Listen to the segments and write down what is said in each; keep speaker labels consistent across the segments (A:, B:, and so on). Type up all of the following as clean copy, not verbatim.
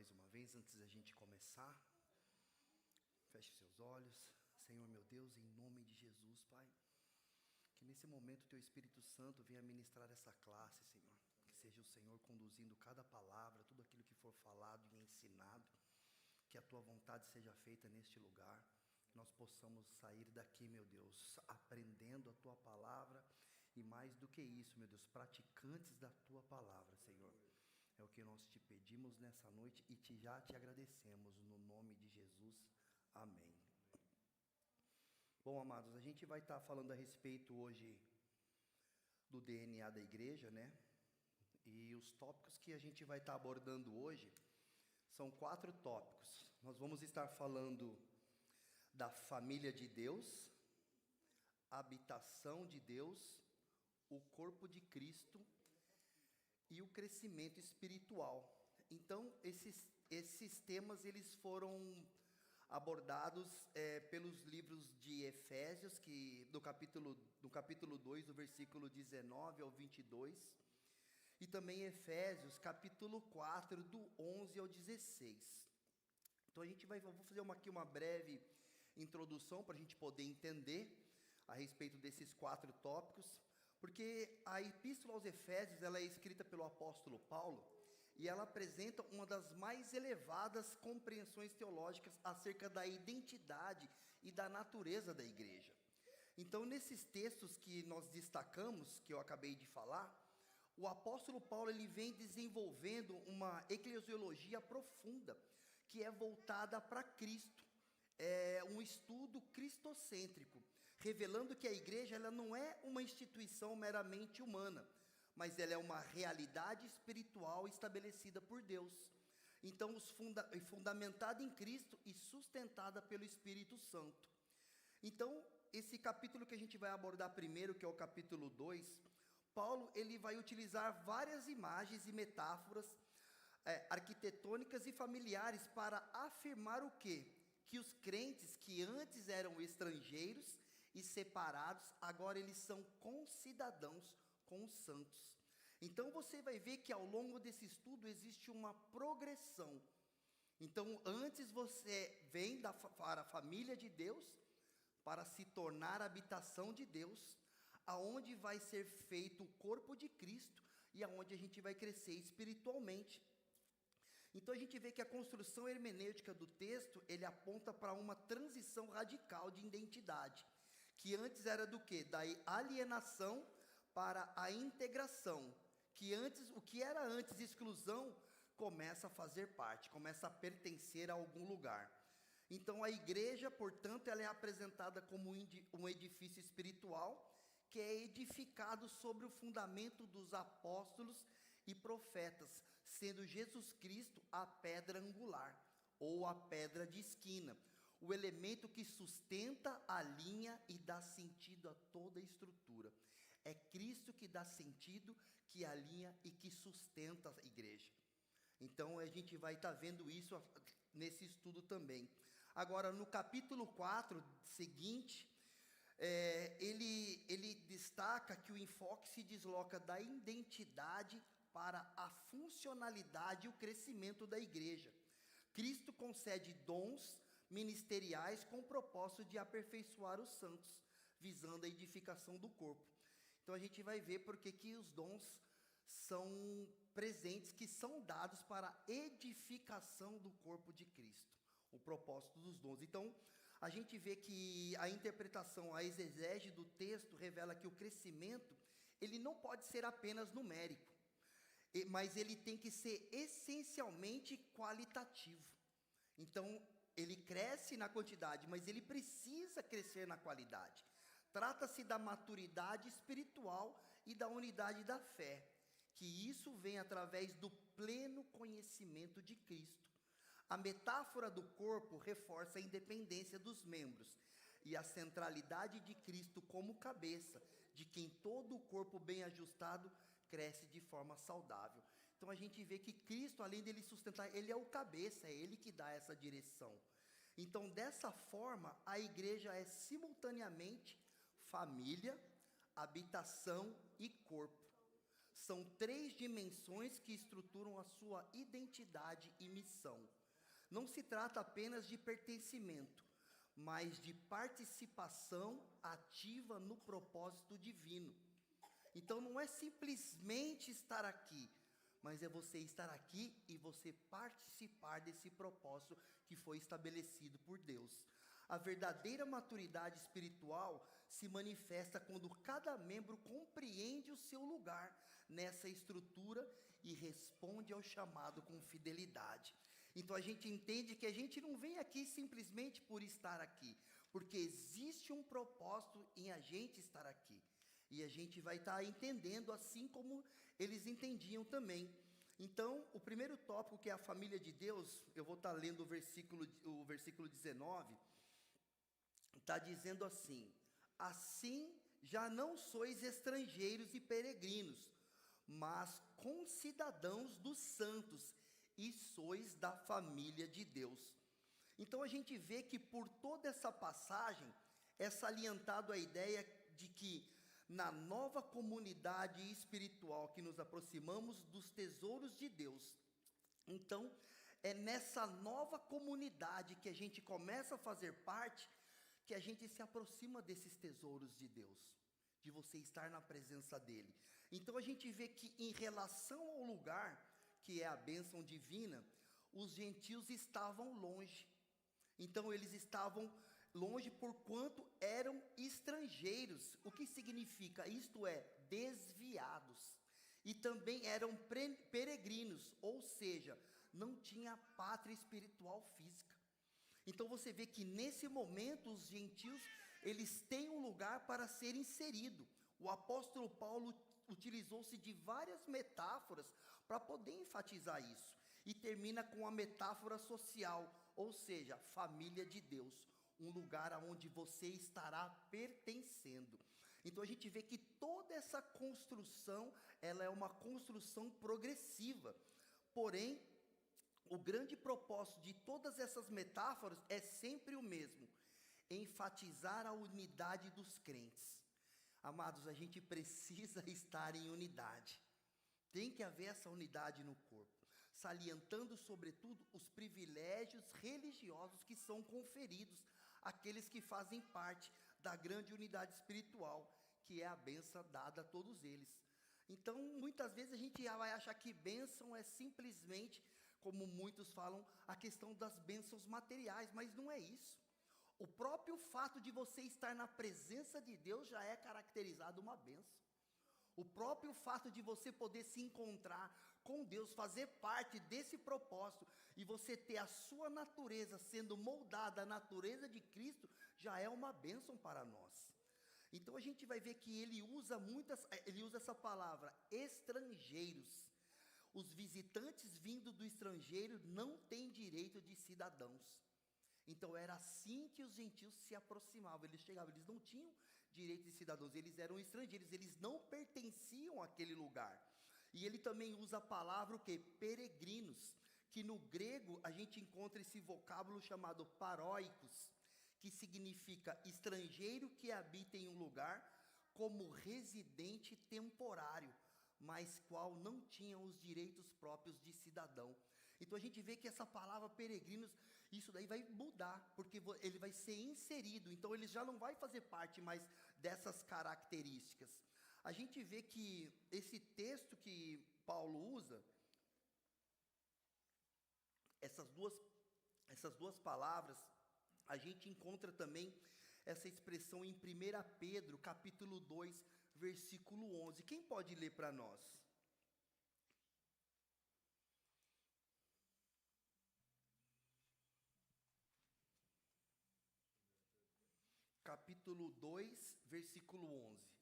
A: mais uma vez, antes da gente começar. Feche seus olhos. Senhor meu Deus, em nome de Jesus, Pai, que nesse momento o Teu Espírito Santo venha ministrar essa classe, Senhor. Que seja o Senhor conduzindo cada palavra, tudo aquilo que for falado e ensinado. Que a Tua vontade seja feita neste lugar. Que nós possamos sair daqui, meu Deus, aprendendo a Tua palavra. E mais do que isso, meu Deus, praticantes da Tua palavra, Senhor. É o que nós te pedimos nessa noite e já te agradecemos no nome de Jesus. Amém. Bom, amados, a gente vai estar falando a respeito hoje do DNA da igreja, né? E os tópicos que a gente vai estar abordando hoje são 4 tópicos. Nós vamos estar falando da família de Deus, a habitação de Deus, o corpo de Cristo e o crescimento espiritual. Então, esses temas eles foram abordados pelos livros de Efésios, no capítulo 2, do versículo 19 ao 22, e também Efésios, capítulo 4, do 11 ao 16. Então, eu vou fazer aqui uma breve introdução para a gente poder entender a respeito desses 4 tópicos. Porque a Epístola aos Efésios, ela é escrita pelo apóstolo Paulo, e ela apresenta uma das mais elevadas compreensões teológicas acerca da identidade e da natureza da igreja. Então, nesses textos que nós destacamos, que eu acabei de falar, o apóstolo Paulo ele vem desenvolvendo uma eclesiologia profunda, que é voltada para Cristo. É um estudo cristocêntrico, revelando que a igreja ela não é uma instituição meramente humana, mas ela é uma realidade espiritual estabelecida por Deus. Então, fundamentada em Cristo e sustentada pelo Espírito Santo. Então, esse capítulo que a gente vai abordar primeiro, que é o capítulo 2, Paulo ele vai utilizar várias imagens e metáforas arquitetônicas e familiares para afirmar o quê? Que os crentes que antes eram estrangeiros e separados, agora eles são concidadãos com os santos. Então você vai ver que ao longo desse estudo existe uma progressão. Então antes você vem para a família de Deus, para se tornar a habitação de Deus, aonde vai ser feito o corpo de Cristo e aonde a gente vai crescer espiritualmente. Então a gente vê que a construção hermenêutica do texto, ele aponta para uma transição radical de identidade, que antes era do quê? Da alienação para a integração, que antes, o que era antes exclusão, começa a fazer parte, começa a pertencer a algum lugar. Então a igreja, portanto, ela é apresentada como um edifício espiritual, que é edificado sobre o fundamento dos apóstolos e profetas, sendo Jesus Cristo a pedra angular, ou a pedra de esquina, o elemento que sustenta a linha e dá sentido a toda a estrutura. É Cristo que dá sentido, que alinha e que sustenta a igreja. Então a gente vai estar vendo isso nesse estudo também. Agora no capítulo 4 seguinte, ele destaca que o enfoque se desloca da identidade para a funcionalidade e o crescimento da igreja. Cristo concede dons ministeriais com o propósito de aperfeiçoar os santos, visando a edificação do corpo. Então a gente vai ver porque que os dons são presentes, que são dados para a edificação do corpo de Cristo, o propósito dos dons. Então a gente vê que a interpretação, a exegese do texto revela que o crescimento, ele não pode ser apenas numérico, mas ele tem que ser essencialmente qualitativo. Então, ele cresce na quantidade, mas ele precisa crescer na qualidade. Trata-se da maturidade espiritual e da unidade da fé, que isso vem através do pleno conhecimento de Cristo. A metáfora do corpo reforça a independência dos membros e a centralidade de Cristo como cabeça, de quem todo o corpo bem ajustado cresce de forma saudável. Então a gente vê que Cristo, além dele sustentar, ele é o cabeça, é ele que dá essa direção. Então dessa forma, a igreja é simultaneamente família, habitação e corpo. São 3 dimensões que estruturam a sua identidade e missão. Não se trata apenas de pertencimento, mas de participação ativa no propósito divino. Então não é simplesmente estar aqui, mas é você estar aqui e você participar desse propósito que foi estabelecido por Deus. A verdadeira maturidade espiritual se manifesta quando cada membro compreende o seu lugar nessa estrutura e responde ao chamado com fidelidade. Então a gente entende que a gente não vem aqui simplesmente por estar aqui, porque existe um propósito em a gente estar aqui. E a gente vai estar entendendo assim como eles entendiam também. Então, o primeiro tópico, que é a família de Deus, eu vou estar lendo o versículo 19, está dizendo assim: assim já não sois estrangeiros e peregrinos, mas concidadãos dos santos, e sois da família de Deus. Então a gente vê que por toda essa passagem é salientado a ideia de que na nova comunidade espiritual que nos aproximamos dos tesouros de Deus. Então é nessa nova comunidade que a gente começa a fazer parte, que a gente se aproxima desses tesouros de Deus, de você estar na presença dEle. Então a gente vê que em relação ao lugar, que é a bênção divina, os gentios estavam longe. Então eles estavam longe porquanto eram estrangeiros. O que significa? Isto é, desviados. E também eram peregrinos, ou seja, não tinha pátria espiritual física. Então você vê que nesse momento os gentios, eles têm um lugar para ser inserido. O apóstolo Paulo utilizou-se de várias metáforas para poder enfatizar isso. E termina com a metáfora social, ou seja, família de Deus. Um lugar onde você estará pertencendo. Então a gente vê que toda essa construção, ela é uma construção progressiva. Porém, o grande propósito de todas essas metáforas é sempre o mesmo: enfatizar a unidade dos crentes. Amados, a gente precisa estar em unidade. Tem que haver essa unidade no corpo, salientando sobretudo os privilégios religiosos que são conferidos àqueles que fazem parte da grande unidade espiritual, que é a bênção dada a todos eles. Então, muitas vezes a gente vai achar que bênção é simplesmente, como muitos falam, a questão das bênçãos materiais, mas não é isso. O próprio fato de você estar na presença de Deus já é caracterizado uma bênção. O próprio fato de você poder se encontrar com Deus, fazer parte desse propósito, e você ter a sua natureza sendo moldada à natureza de Cristo, já é uma bênção para nós. Então a gente vai ver que ele usa essa palavra, estrangeiros. Os visitantes vindo do estrangeiro não têm direito de cidadãos. Então era assim que os gentios se aproximavam, eles chegavam, eles não tinham direito de cidadãos, eles eram estrangeiros, eles não pertenciam àquele lugar. E ele também usa a palavra o quê? Peregrinos, que no grego a gente encontra esse vocábulo chamado paróicos, que significa estrangeiro que habita em um lugar como residente temporário, mas qual não tinha os direitos próprios de cidadão. Então a gente vê que essa palavra peregrinos, isso daí vai mudar, porque ele vai ser inserido, então ele já não vai fazer parte mais dessas características. A gente vê que esse texto que Paulo usa, essas duas palavras, a gente encontra também essa expressão em 1 Pedro, capítulo 2, versículo 11. Quem pode ler para nós? Capítulo 2, versículo 11.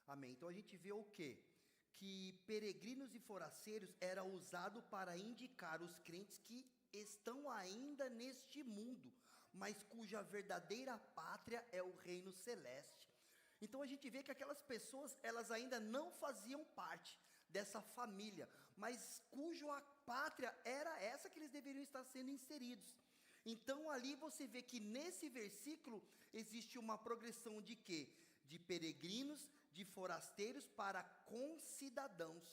A: Amém. Então a gente vê o quê? Que peregrinos e forasteiros era usado para indicar os crentes que estão ainda neste mundo, mas cuja verdadeira pátria é o reino celeste. Então a gente vê que aquelas pessoas, elas ainda não faziam parte dessa família, mas cuja pátria era essa que eles deveriam estar sendo inseridos. Então ali você vê que nesse versículo existe uma progressão de quê? De peregrinos, de forasteiros para concidadãos.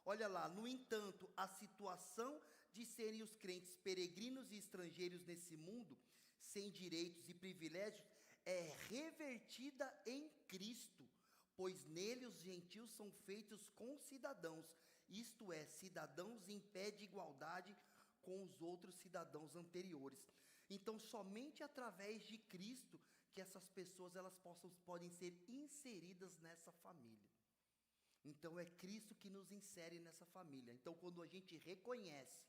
A: Olha lá, no entanto, a situação de serem os crentes peregrinos e estrangeiros nesse mundo, sem direitos e privilégios, é revertida em Cristo, pois nele os gentios são feitos concidadãos, isto é, cidadãos em pé de igualdade com os outros cidadãos anteriores. Então, somente através de Cristo que essas pessoas elas podem ser inseridas nessa família. Então, é Cristo que nos insere nessa família. Então, quando a gente reconhece,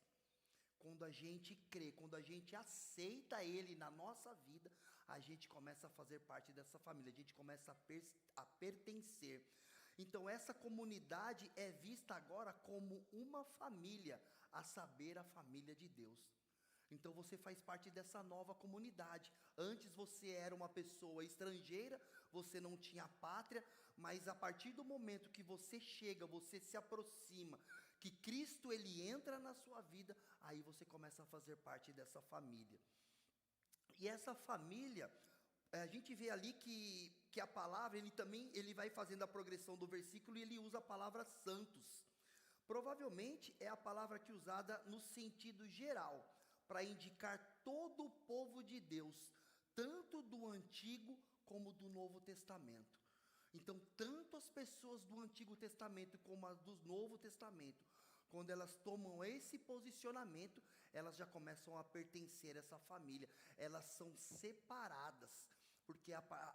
A: quando a gente crê, quando a gente aceita Ele na nossa vida, a gente começa a fazer parte dessa família, a gente começa a pertencer. Então, essa comunidade é vista agora como uma família, a saber, a família de Deus. Então, você faz parte dessa nova comunidade. Antes você era uma pessoa estrangeira, você não tinha pátria, mas a partir do momento que você chega, você se aproxima, que Cristo ele entra na sua vida, aí você começa a fazer parte dessa família. E essa família, a gente vê ali que a palavra, ele vai fazendo a progressão do versículo e ele usa a palavra santos. Provavelmente é a palavra que é usada no sentido geral, para indicar todo o povo de Deus, tanto do Antigo como do Novo Testamento. Então, tanto as pessoas do Antigo Testamento como as do Novo Testamento, quando elas tomam esse posicionamento, elas já começam a pertencer a essa família. Elas são separadas, porque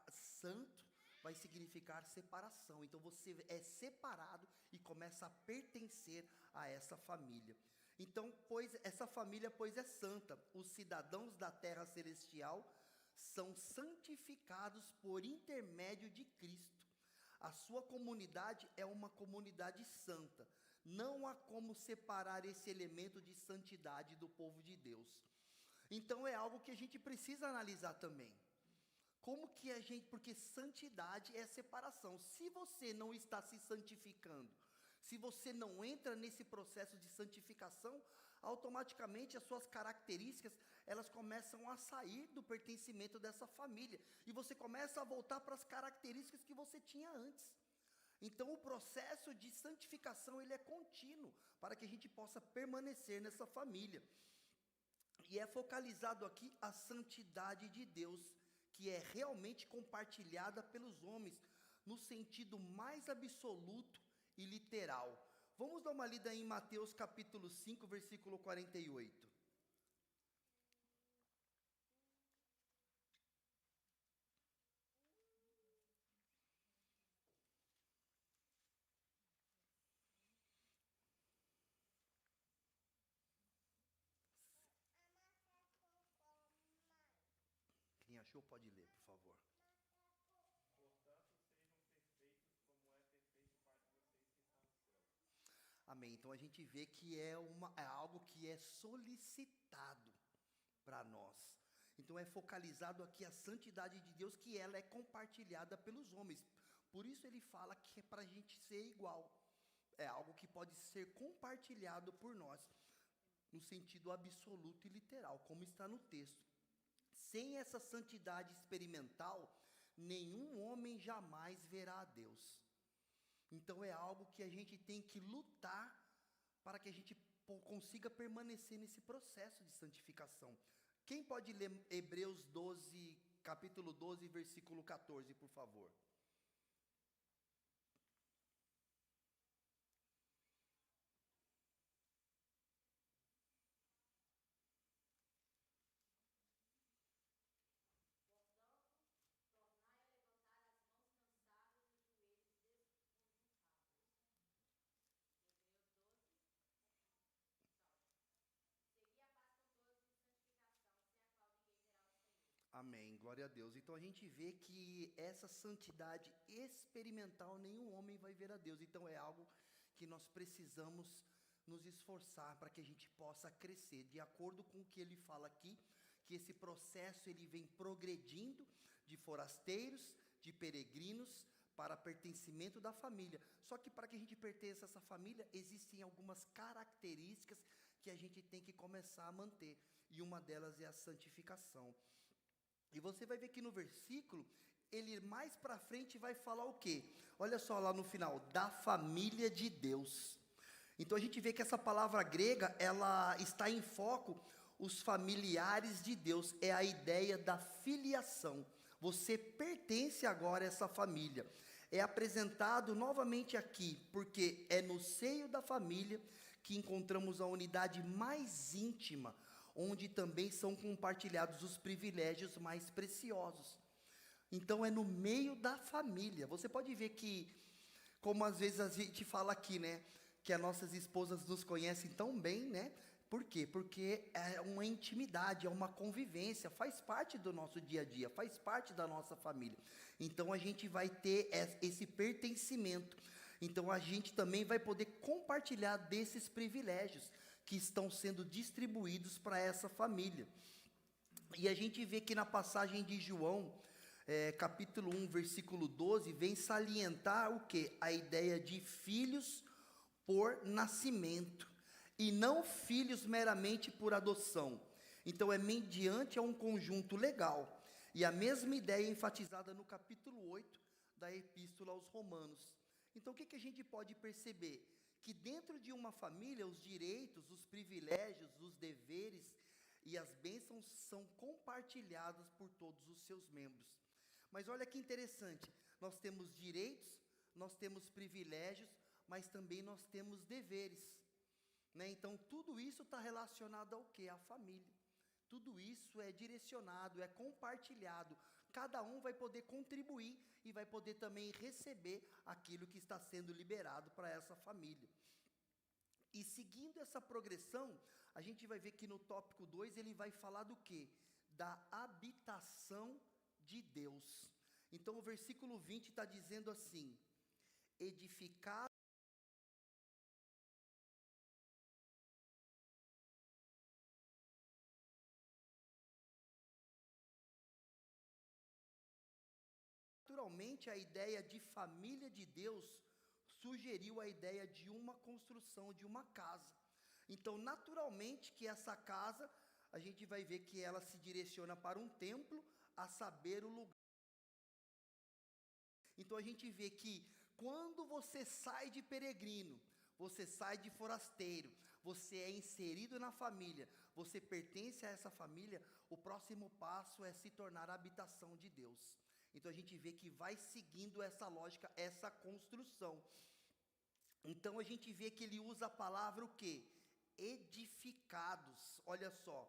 A: santo vai significar separação. Então você é separado e começa a pertencer a essa família. Então, essa família, é santa. Os cidadãos da terra celestial são santificados por intermédio de Cristo. A sua comunidade é uma comunidade santa. Não há como separar esse elemento de santidade do povo de Deus. Então é algo que a gente precisa analisar também. Como que a gente, porque santidade é separação. Se você não está se santificando, se você não entra nesse processo de santificação, automaticamente as suas características, elas começam a sair do pertencimento dessa família. E você começa a voltar para as características que você tinha antes. Então o processo de santificação ele é contínuo, para que a gente possa permanecer nessa família. E é focalizado aqui a santidade de Deus, que é realmente compartilhada pelos homens, no sentido mais absoluto e literal. Vamos dar uma lida em Mateus capítulo 5, versículo 48. Quem achou pode ler, por favor. Amém. Então a gente vê que é algo que é solicitado para nós. Então é focalizado aqui a santidade de Deus, que ela é compartilhada pelos homens. Por isso ele fala que é para a gente ser igual. É algo que pode ser compartilhado por nós, no sentido absoluto e literal, como está no texto. Sem essa santidade experimental, nenhum homem jamais verá a Deus. Então é algo que a gente tem que lutar para que a gente consiga permanecer nesse processo de santificação. Quem pode ler Hebreus 12, capítulo 12, versículo 14, por favor? Amém, glória a Deus. Então a gente vê que essa santidade experimental, nenhum homem vai ver a Deus. Então é algo que nós precisamos nos esforçar para que a gente possa crescer, de acordo com o que ele fala aqui, que esse processo ele vem progredindo de forasteiros, de peregrinos, para pertencimento da família. Só que para que a gente pertença a essa família, existem algumas características que a gente tem que começar a manter, e uma delas é a santificação. E você vai ver que no versículo, ele mais para frente vai falar o quê? Olha só lá no final, da família de Deus. Então a gente vê que essa palavra grega, ela está em foco, os familiares de Deus, é a ideia da filiação. Você pertence agora a essa família. É apresentado novamente aqui, porque é no seio da família que encontramos a unidade mais íntima, onde também são compartilhados os privilégios mais preciosos. Então é no meio da família. Você pode ver que, como às vezes a gente fala aqui, né, que as nossas esposas nos conhecem tão bem, né? Por quê? Porque é uma intimidade, é uma convivência, faz parte do nosso dia a dia, faz parte da nossa família. Então a gente vai ter esse pertencimento. Então a gente também vai poder compartilhar desses privilégios que estão sendo distribuídos para essa família. E a gente vê que na passagem de João, capítulo 1, versículo 12, vem salientar o quê? A ideia de filhos por nascimento, e não filhos meramente por adoção. Então é mediante a um conjunto legal, e a mesma ideia é enfatizada no capítulo 8 da Epístola aos Romanos. Então o que a gente pode perceber? Que dentro de uma família, os direitos, os privilégios, os deveres e as bênçãos são compartilhados por todos os seus membros. Mas olha que interessante, nós temos direitos, nós temos privilégios, mas também nós temos deveres, né? Então tudo isso está relacionado ao quê? À família. Tudo isso é direcionado, é compartilhado. Cada um vai poder contribuir e vai poder também receber aquilo que está sendo liberado para essa família. E seguindo essa progressão, a gente vai ver que no tópico 2 ele vai falar do quê? Da habitação de Deus. Então o versículo 20 está dizendo assim: edificar naturalmente, a ideia de família de Deus sugeriu a ideia de uma construção, de uma casa. Então, naturalmente, que essa casa, a gente vai ver que ela se direciona para um templo, a saber, o lugar. Então, a gente vê que quando você sai de peregrino, você sai de forasteiro, você é inserido na família, você pertence a essa família, o próximo passo é se tornar a habitação de Deus. Então a gente vê que vai seguindo essa lógica, essa construção. Então a gente vê que ele usa a palavra o quê? Edificados. Olha só,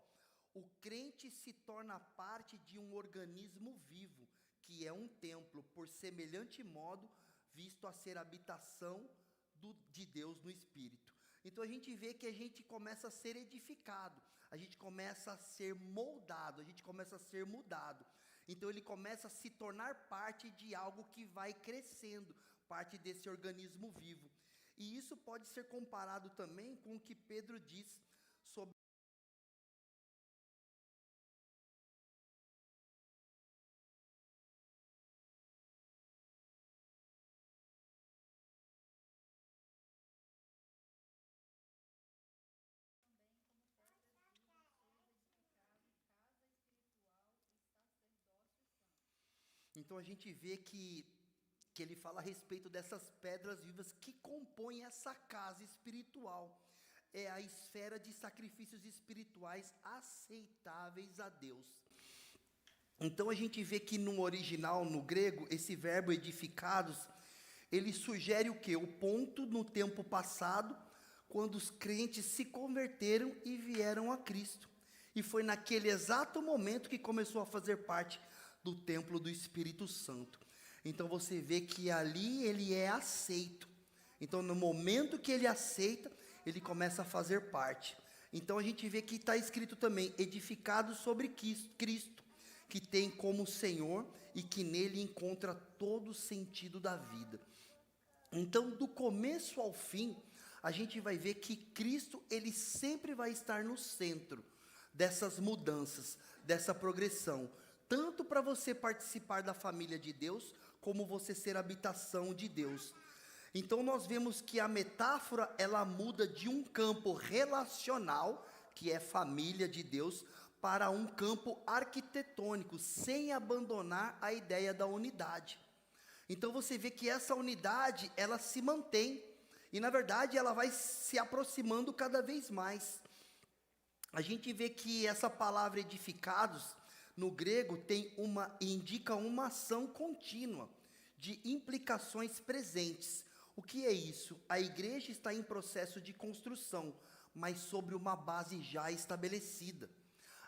A: o crente se torna parte de um organismo vivo, que é um templo, por semelhante modo, visto a ser habitação de Deus no Espírito. Então a gente vê que a gente começa a ser edificado, a gente começa a ser moldado, a gente começa a ser mudado. Então ele começa a se tornar parte de algo que vai crescendo, parte desse organismo vivo. E isso pode ser comparado também com o que Pedro diz sobre Então a gente vê que ele fala a respeito dessas pedras vivas que compõem essa casa espiritual. É a esfera de sacrifícios espirituais aceitáveis a Deus. Então a gente vê que no original, no grego, esse verbo edificados, ele sugere o quê? O ponto no tempo passado, quando os crentes se converteram e vieram a Cristo. E foi naquele exato momento que começou a fazer parte do templo do Espírito Santo. Então você vê que ali ele é aceito. Então no momento que ele aceita, ele começa a fazer parte. Então a gente vê que está escrito também, edificado sobre Cristo, que tem como Senhor e que nele encontra todo o sentido da vida. Então do começo ao fim, a gente vai ver que Cristo, ele sempre vai estar no centro dessas mudanças, dessa progressão, tanto para você participar da família de Deus, como você ser habitação de Deus. Então nós vemos que a metáfora, ela muda de um campo relacional, que é família de Deus, para um campo arquitetônico, sem abandonar a ideia da unidade. Então você vê que essa unidade, ela se mantém, e na verdade ela vai se aproximando cada vez mais. A gente vê que essa palavra edificados, no grego, indica uma ação contínua, de implicações presentes. O que é isso? A igreja está em processo de construção, mas sobre uma base já estabelecida.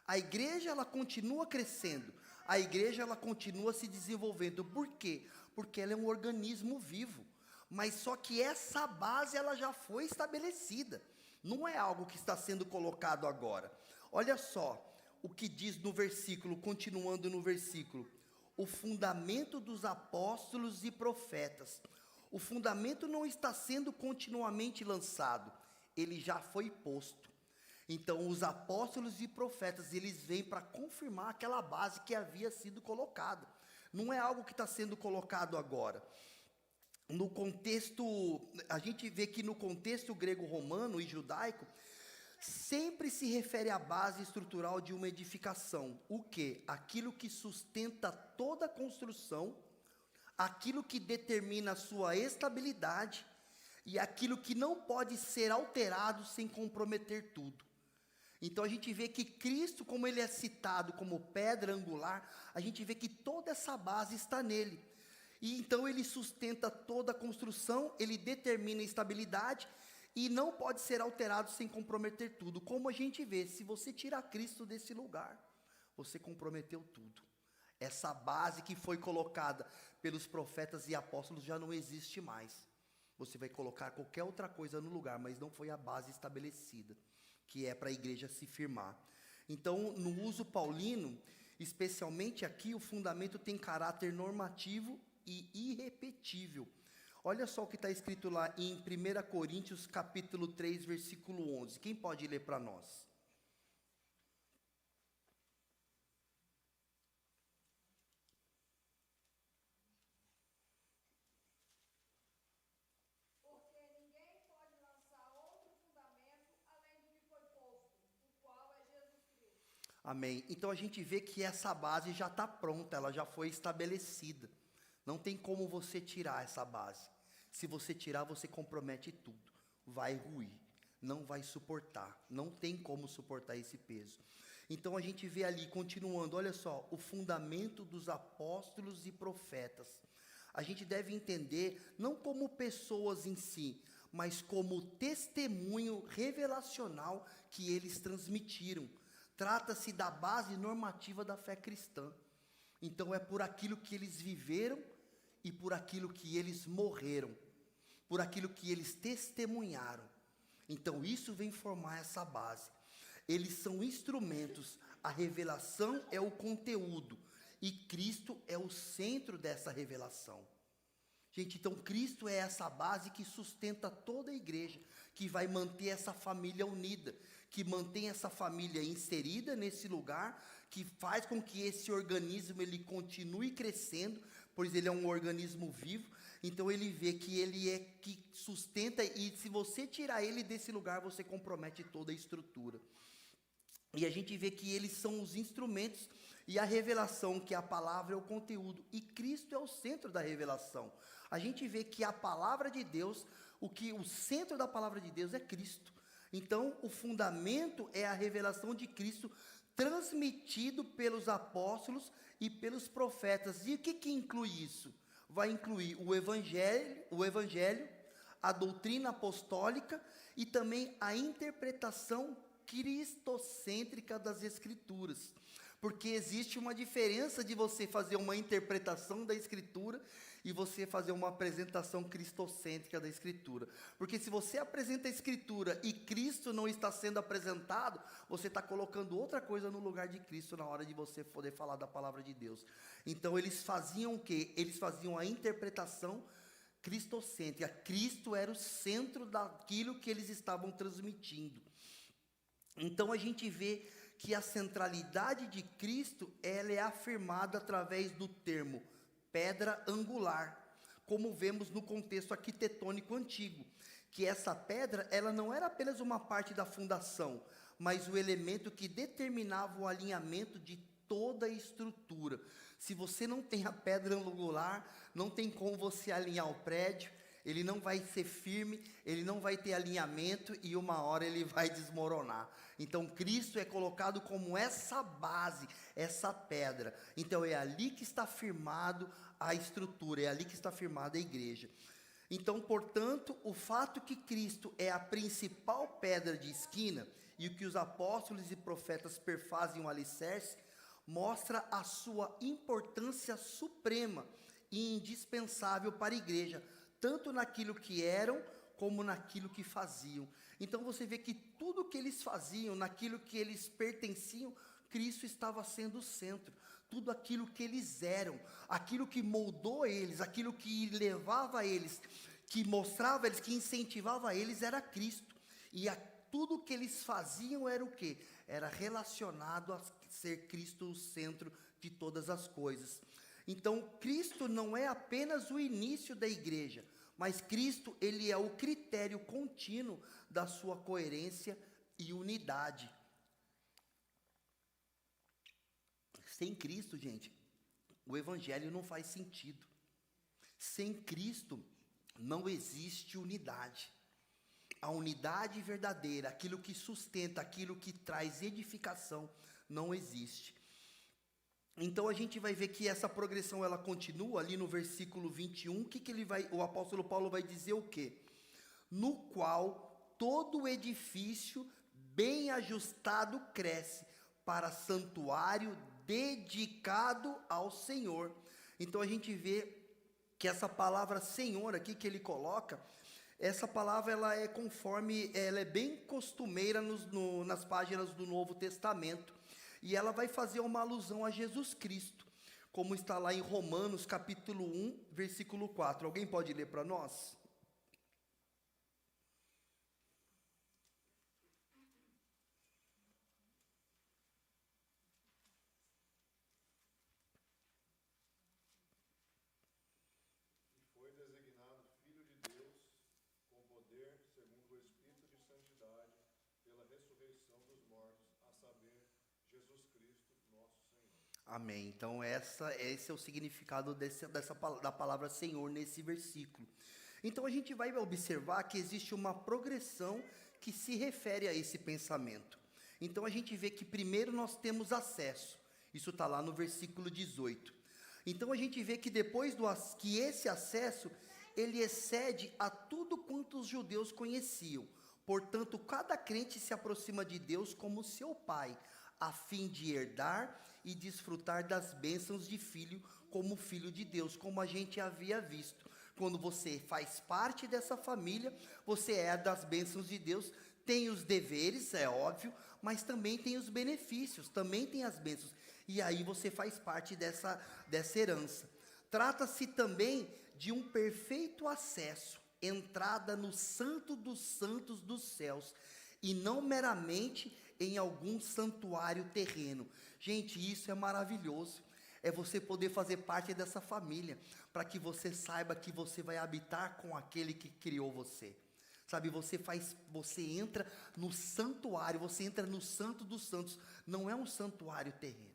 A: A igreja, ela continua crescendo, a igreja, ela continua se desenvolvendo. Por quê? Porque ela é um organismo vivo, mas só que essa base, ela já foi estabelecida, não é algo que está sendo colocado agora. Olha só o que diz no versículo, continuando no versículo: o fundamento dos apóstolos e profetas. O fundamento não está sendo continuamente lançado, ele já foi posto. Então, os apóstolos e profetas, eles vêm para confirmar aquela base que havia sido colocada. Não é algo que está sendo colocado agora. No contexto, a gente vê que no contexto grego-romano e judaico, sempre se refere à base estrutural de uma edificação. O quê? Aquilo que sustenta toda a construção, aquilo que determina a sua estabilidade e aquilo que não pode ser alterado sem comprometer tudo. Então a gente vê que Cristo, como ele é citado como pedra angular, a gente vê que toda essa base está nele. E então ele sustenta toda a construção, ele determina a estabilidade e não pode ser alterado sem comprometer tudo. Como a gente vê, se você tirar Cristo desse lugar, você comprometeu tudo. Essa base que foi colocada pelos profetas e apóstolos já não existe mais. Você vai colocar qualquer outra coisa no lugar, mas não foi a base estabelecida, que é para a igreja se firmar. Então, no uso paulino, especialmente aqui, o fundamento tem caráter normativo e irrepetível. Olha só o que está escrito lá em 1 Coríntios, capítulo 3, versículo 11. Quem pode ler para nós? Amém. Então a gente vê que essa base já está pronta, ela já foi estabelecida. Não tem como você tirar essa base. Se você tirar, você compromete tudo. Vai ruir, não vai suportar, não tem como suportar esse peso. Então a gente vê ali, continuando, olha só, o fundamento dos apóstolos e profetas. A gente deve entender, não como pessoas em si, mas como testemunho revelacional que eles transmitiram. Trata-se da base normativa da fé cristã. Então é por aquilo que eles viveram e por aquilo que eles morreram, por aquilo que eles testemunharam. Então isso vem formar essa base. Eles são instrumentos, a revelação é o conteúdo e Cristo é o centro dessa revelação. Gente, então Cristo é essa base que sustenta toda a igreja, que vai manter essa família unida, que mantém essa família inserida nesse lugar, que faz com que esse organismo ele continue crescendo, pois ele é um organismo vivo. Então ele vê que ele é que sustenta, e se você tirar ele desse lugar, você compromete toda a estrutura. E a gente vê que eles são os instrumentos, e a revelação, que a palavra é o conteúdo, e Cristo é o centro da revelação. A gente vê que a palavra de Deus, o centro da palavra de Deus é Cristo. Então, o fundamento é a revelação de Cristo transmitido pelos apóstolos e pelos profetas. E o que inclui isso? Vai incluir o evangelho, a doutrina apostólica e também a interpretação cristocêntrica das Escrituras. Porque existe uma diferença de você fazer uma interpretação da Escritura e você fazer uma apresentação cristocêntrica da Escritura. Porque se você apresenta a Escritura e Cristo não está sendo apresentado, você está colocando outra coisa no lugar de Cristo na hora de você poder falar da palavra de Deus. Então eles faziam o quê? Eles faziam a interpretação cristocêntrica. Cristo era o centro daquilo que eles estavam transmitindo. Então a gente vê que a centralidade de Cristo, ela é afirmada através do termo pedra angular, como vemos no contexto arquitetônico antigo, que essa pedra, ela não era apenas uma parte da fundação, mas o elemento que determinava o alinhamento de toda a estrutura. Se você não tem a pedra angular, não tem como você alinhar o prédio, ele não vai ser firme, ele não vai ter alinhamento e uma hora ele vai desmoronar. Então Cristo é colocado como essa base, essa pedra. Então é ali que está firmado a estrutura, é ali que está firmada a igreja. Então, portanto, o fato que Cristo é a principal pedra de esquina e o que os apóstolos e profetas perfazem o alicerce, mostra a sua importância suprema e indispensável para a igreja, tanto naquilo que eram, como naquilo que faziam. Então você vê que tudo que eles faziam, naquilo que eles pertenciam, Cristo estava sendo o centro. Tudo aquilo que eles eram, aquilo que moldou eles, aquilo que levava eles, que mostrava eles, que incentivava eles, era Cristo. E tudo que eles faziam era o quê? Era relacionado a ser Cristo o centro de todas as coisas. Então, Cristo não é apenas o início da igreja, mas Cristo, ele é o critério contínuo da sua coerência e unidade. Sem Cristo, gente, o evangelho não faz sentido. Sem Cristo, não existe unidade. A unidade verdadeira, aquilo que sustenta, aquilo que traz edificação, não existe. Então a gente vai ver que essa progressão ela continua ali no versículo 21, o apóstolo Paulo vai dizer o quê? No qual todo o edifício bem ajustado cresce para santuário dedicado ao Senhor. Então a gente vê que essa palavra Senhor aqui que ele coloca, essa palavra ela é bem costumeira nas páginas do Novo Testamento. E ela vai fazer uma alusão a Jesus Cristo, como está lá em Romanos capítulo 1, versículo 4. Alguém pode ler para nós?
B: E foi designado Filho de Deus, com poder, segundo o Espírito de Santidade, pela ressurreição dos mortos, a saber, Jesus Cristo, nosso Senhor.
A: Amém. Então esse é o significado da palavra Senhor nesse versículo. Então a gente vai observar que existe uma progressão que se refere a esse pensamento. Então a gente vê que primeiro nós temos acesso. Isso está lá no versículo 18. Então a gente vê que depois que esse acesso, ele excede a tudo quanto os judeus conheciam. Portanto, cada crente se aproxima de Deus como seu pai, a fim de herdar e desfrutar das bênçãos de filho, como filho de Deus, como a gente havia visto. Quando você faz parte dessa família, você é das bênçãos de Deus, tem os deveres, é óbvio, mas também tem os benefícios, também tem as bênçãos. E aí você faz parte dessa herança. Trata-se também de um perfeito acesso, entrada no santo dos santos dos céus, e não meramente em algum santuário terreno. Gente, isso é maravilhoso. É você poder fazer parte dessa família, para que você saiba que você vai habitar com aquele que criou você. Sabe, você entra no santuário, você entra no santo dos santos. Não é um santuário terreno,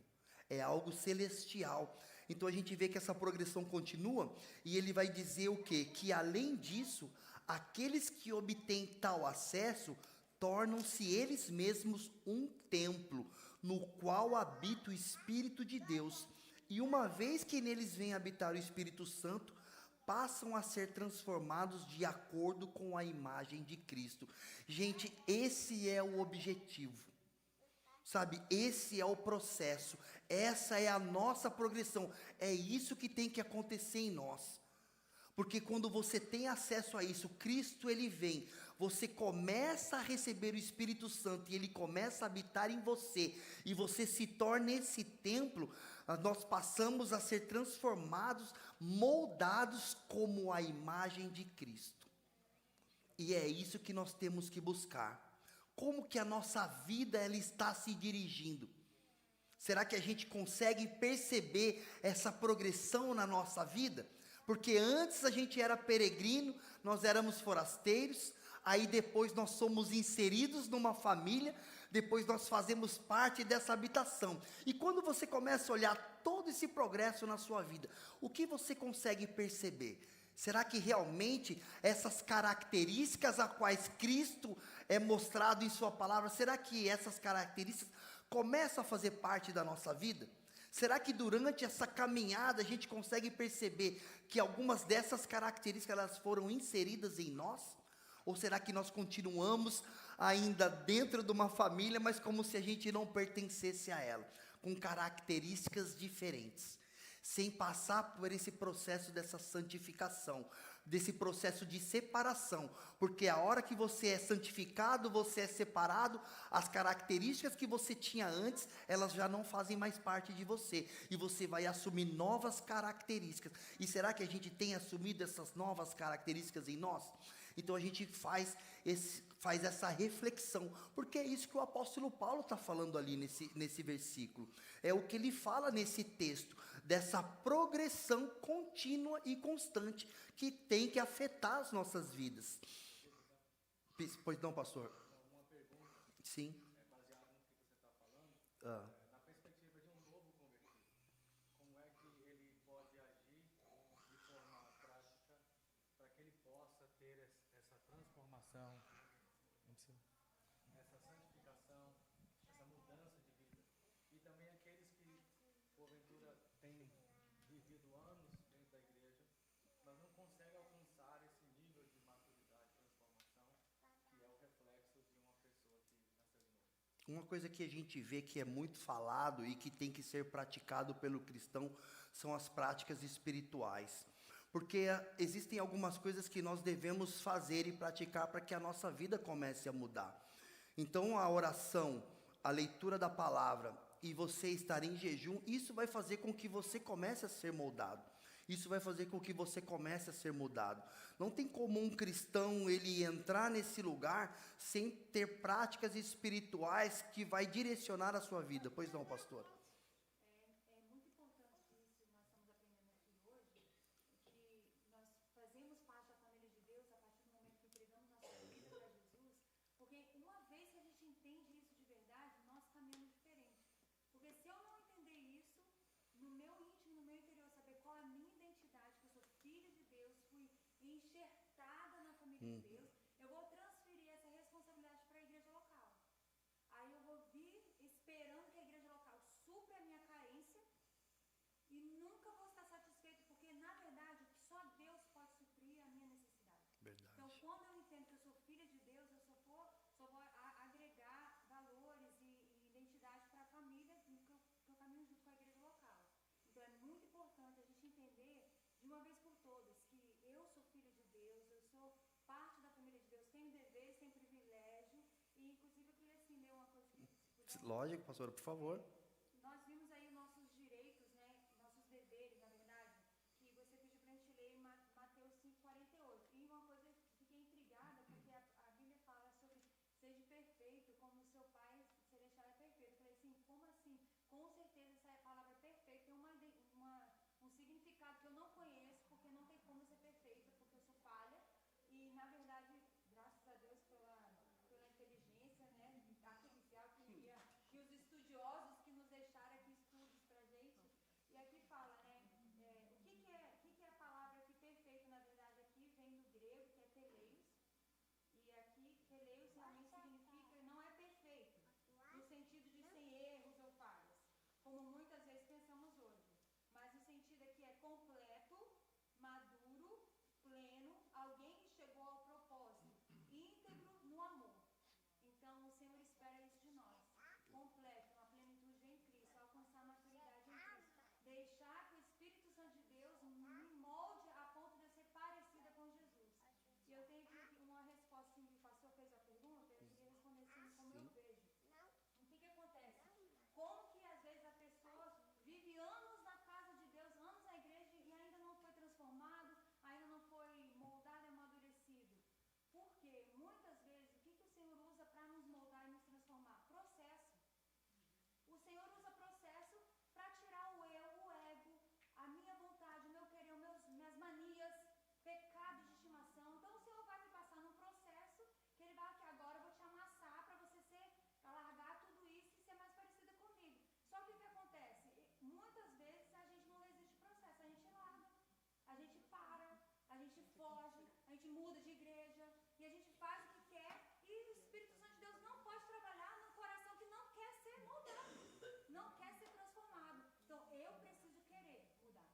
A: é algo celestial. Então a gente vê que essa progressão continua, e ele vai dizer o quê? Que além disso, aqueles que obtêm tal acesso, tornam-se eles mesmos um templo, no qual habita o Espírito de Deus. E uma vez que neles vem habitar o Espírito Santo, passam a ser transformados de acordo com a imagem de Cristo. Gente, esse é o objetivo. Sabe, esse é o processo, essa é a nossa progressão, é isso que tem que acontecer em nós. Porque quando você tem acesso a isso, Cristo ele vem, você começa a receber o Espírito Santo e ele começa a habitar em você, e você se torna esse templo, nós passamos a ser transformados, moldados como a imagem de Cristo. E é isso que nós temos que buscar. Como que a nossa vida ela está se dirigindo? Será que a gente consegue perceber essa progressão na nossa vida? Porque antes a gente era peregrino, nós éramos forasteiros, aí depois nós somos inseridos numa família, depois nós fazemos parte dessa habitação. E quando você começa a olhar todo esse progresso na sua vida, o que você consegue perceber? Será que realmente essas características a quais Cristo é mostrado em sua palavra, será que essas características começam a fazer parte da nossa vida? Será que durante essa caminhada a gente consegue perceber que algumas dessas características elas foram inseridas em nós? Ou será que nós continuamos ainda dentro de uma família, mas como se a gente não pertencesse a ela, com características diferentes, sem passar por esse processo dessa santificação, desse processo de separação, porque a hora que você é santificado, você é separado, as características que você tinha antes, elas já não fazem mais parte de você, e você vai assumir novas características. E será que a gente tem assumido essas novas características em nós? Então a gente faz essa reflexão, porque é isso que o apóstolo Paulo está falando ali nesse versículo, é o que ele fala nesse texto, dessa progressão contínua e constante, que tem que afetar as nossas vidas. Pois não, pastor?
C: Uma pergunta.
A: Sim.
C: Baseado no que você está falando, na perspectiva de um novo convertido, como é que ele pode agir de forma prática para que ele possa ter essa transformação, essa santificação, essa mudança de vida? E também aqueles que, porventura, têm vivido anos dentro da igreja, mas não conseguem alcançar esse nível de maturidade, transformação, que é o reflexo de uma pessoa que nasceu de novo.
A: Uma coisa que a gente vê que é muito falado e que tem que ser praticado pelo cristão são as práticas espirituais. Porque existem algumas coisas que nós devemos fazer e praticar para que a nossa vida comece a mudar. Então a oração, a leitura da palavra e você estar em jejum, isso vai fazer com que você comece a ser moldado. Isso vai fazer com que você comece a ser mudado. Não tem como um cristão ele entrar nesse lugar sem ter práticas espirituais que vai direcionar a sua vida. Pois não, pastor?
D: É muito importante isso, nós estamos aprendendo aqui hoje, que nós fazemos parte da família de Deus a partir do momento que entregamos nossa vida para Jesus, porque uma vez que a gente entende isso de verdade, nós caminhamos diferente. Porque se eu não entender isso, no meu íntimo, no meu interior, saber qual é a minha identidade, que eu sou filha de Deus, fui enxertada na família de Deus, eu vou transferir essa responsabilidade para a igreja local. Aí eu vou vir esperando que a igreja local supra a minha carência e nunca vou estar satisfeito, porque na verdade só Deus pode suprir a minha necessidade.
A: Verdade.
D: Então quando eu entendo que eu sou filha de Deus, eu só vou agregar valores e identidade para a família que eu caminho junto com a igreja local. Então é muito importante a gente entender de uma vez por todas que eu sou filha de Deus, eu sou parte da família de Deus, tenho deveres, tenho privilégio, e inclusive eu queria assim ler uma coisa que se puder.
A: Lógico, pastora, por favor.
D: Nós vimos aí os nossos direitos, né, nossos deveres, na verdade, que você pediu para a gente ler em Mateus 5,48. E uma coisa que fiquei intrigada, porque a Bíblia fala sobre seja perfeito, como o seu Pai celestial é perfeito. Eu falei assim, como assim? Com certeza essa palavra perfeito tem um significado que eu não conheço, porque não tem como ser perfeita, porque eu sou falha. E, na verdade, graças a Deus pela inteligência, né, artificial que os estudiosos que nos deixaram aqui estudos pra gente. E aqui fala, né, o que é a palavra aqui perfeito, na verdade, aqui vem do grego, que é teleios. E aqui, teleios realmente significa, não é perfeito, no sentido de sem erros ou falhas, como muitas vezes pensamos hoje. Mas o sentido aqui é completo, maduro, pleno, alguém que chegou ao propósito, íntegro no amor. Então, o Senhor espera isso de nós. Completo, uma plenitude em Cristo, alcançar a maturidade em Cristo. Deixar que o Espírito Santo de Deus me molde a ponto de eu ser parecida muda de igreja, e a gente faz o que quer, e o Espírito Santo de Deus não pode trabalhar num coração que não quer ser moldado, não quer ser transformado. Então, eu preciso querer mudar.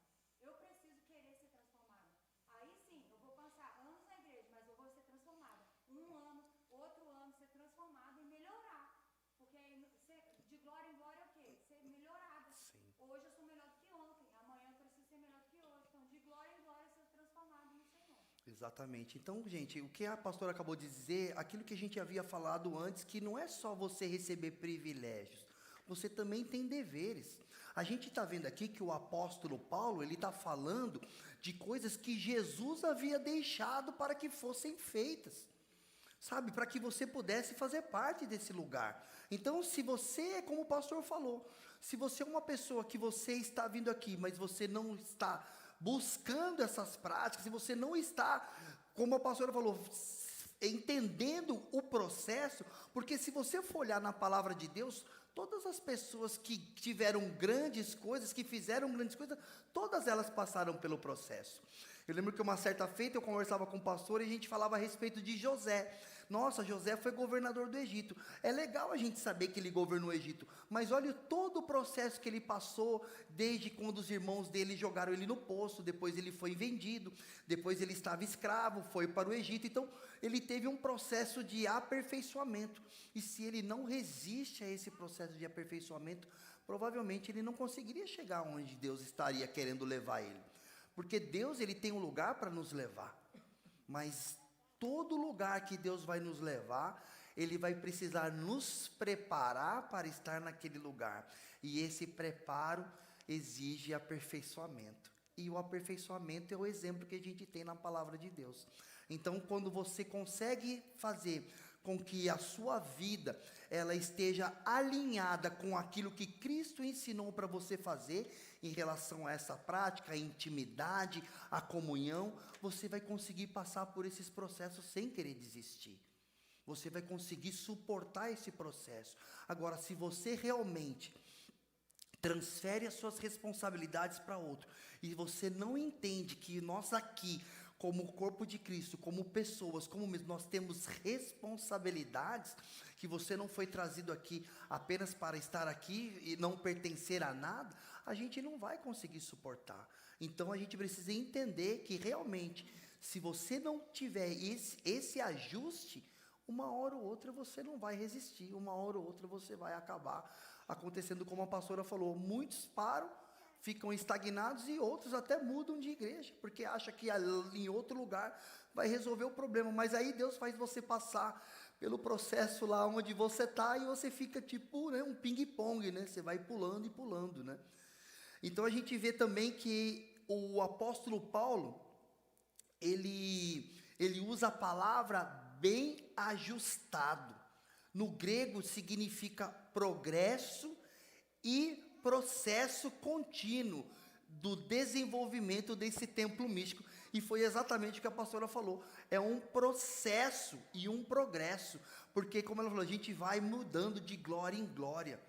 D: Eu preciso querer ser transformada. Aí sim, eu vou passar anos na igreja, mas eu vou ser transformada. Um ano, outro ano, ser transformada e melhorar. Porque aí, de glória em glória é o quê? Ser melhorada.
A: Sim.
D: Hoje eu sou melhor do que ontem, amanhã eu preciso ser melhor do que hoje. Então, de glória em glória, ser transformado no Senhor.
A: Exatamente. Então, gente, o que a pastora acabou de dizer, aquilo que a gente havia falado antes, que não é só você receber privilégios, você também tem deveres. A gente está vendo aqui que o apóstolo Paulo, ele está falando de coisas que Jesus havia deixado para que fossem feitas, sabe, para que você pudesse fazer parte desse lugar. Então, se você, como o pastor falou, se você é uma pessoa que você está vindo aqui, mas você não está buscando essas práticas, se você não está, como a pastora falou, entendendo o processo, porque se você for olhar na palavra de Deus, todas as pessoas que tiveram grandes coisas, que fizeram grandes coisas, todas elas passaram pelo processo. Eu lembro que uma certa feita eu conversava com o pastor e a gente falava a respeito de José. Nossa, José foi governador do Egito. É legal a gente saber que ele governou o Egito, mas olha todo o processo que ele passou, desde quando os irmãos dele jogaram ele no poço, depois ele foi vendido, depois ele estava escravo, foi para o Egito. Então, ele teve um processo de aperfeiçoamento. E se ele não resiste a esse processo de aperfeiçoamento, provavelmente ele não conseguiria chegar onde Deus estaria querendo levar ele. Porque Deus, ele tem um lugar para nos levar, mas todo lugar que Deus vai nos levar, ele vai precisar nos preparar para estar naquele lugar. E esse preparo exige aperfeiçoamento. E o aperfeiçoamento é o exemplo que a gente tem na palavra de Deus. Então, quando você consegue fazer com que a sua vida ela esteja alinhada com aquilo que Cristo ensinou para você fazer em relação a essa prática, a intimidade, a comunhão, você vai conseguir passar por esses processos sem querer desistir. Você vai conseguir suportar esse processo. Agora, se você realmente transfere as suas responsabilidades para outro, e você não entende que nós aqui, como corpo de Cristo, como pessoas, como nós temos responsabilidades, que você não foi trazido aqui apenas para estar aqui e não pertencer a nada, a gente não vai conseguir suportar. Então a gente precisa entender que realmente, se você não tiver esse ajuste, uma hora ou outra você não vai resistir, uma hora ou outra você vai acabar acontecendo como a pastora falou, muitos param, ficam estagnados e outros até mudam de igreja, porque acham que em outro lugar vai resolver o problema, mas aí Deus faz você passar pelo processo lá onde você está e você fica tipo, né, um ping-pong, né, você vai pulando e pulando, né. Então a gente vê também que o apóstolo Paulo, ele usa a palavra bem ajustado. No grego significa progresso e processo contínuo do desenvolvimento desse templo místico. E foi exatamente o que a pastora falou. É um processo e um progresso. Porque, como ela falou, a gente vai mudando de glória em glória.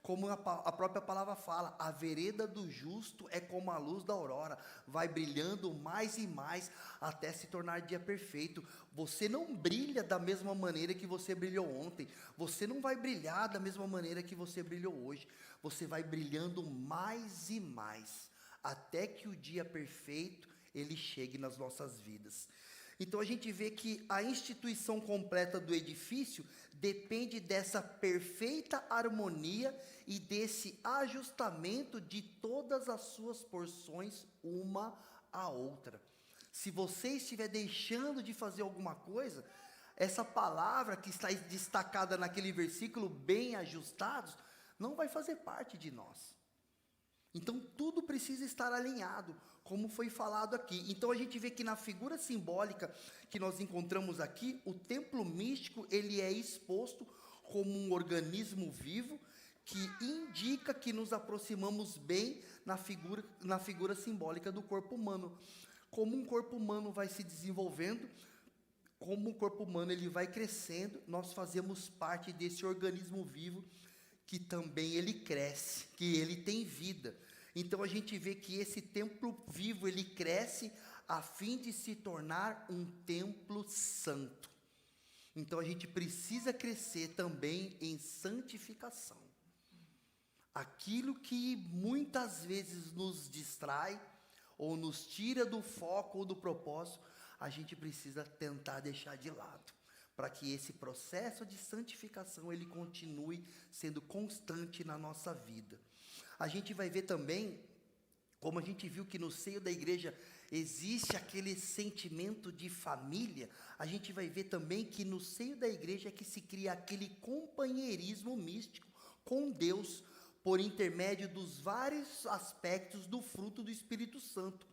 A: Como a própria palavra fala, a vereda do justo é como a luz da aurora, vai brilhando mais e mais até se tornar dia perfeito. Você não brilha da mesma maneira que você brilhou ontem, você não vai brilhar da mesma maneira que você brilhou hoje, você vai brilhando mais e mais, até que o dia perfeito ele chegue nas nossas vidas. Então a gente vê que a instituição completa do edifício depende dessa perfeita harmonia e desse ajustamento de todas as suas porções uma à outra. Se você estiver deixando de fazer alguma coisa, essa palavra que está destacada naquele versículo, bem ajustados, não vai fazer parte de nós. Então tudo precisa estar alinhado, como foi falado aqui. Então a gente vê que na figura simbólica que nós encontramos aqui, o templo místico ele é exposto como um organismo vivo que indica que nos aproximamos bem na figura simbólica do corpo humano. Como um corpo humano vai se desenvolvendo, como o corpo humano ele vai crescendo, nós fazemos parte desse organismo vivo que também ele cresce, que ele tem vida. Então a gente vê que esse templo vivo, ele cresce a fim de se tornar um templo santo. Então a gente precisa crescer também em santificação. Aquilo que muitas vezes nos distrai, ou nos tira do foco ou do propósito, a gente precisa tentar deixar de lado, para que esse processo de santificação, ele continue sendo constante na nossa vida. A gente vai ver também, como a gente viu que no seio da igreja existe aquele sentimento de família, a gente vai ver também que no seio da igreja é que se cria aquele companheirismo místico com Deus, por intermédio dos vários aspectos do fruto do Espírito Santo,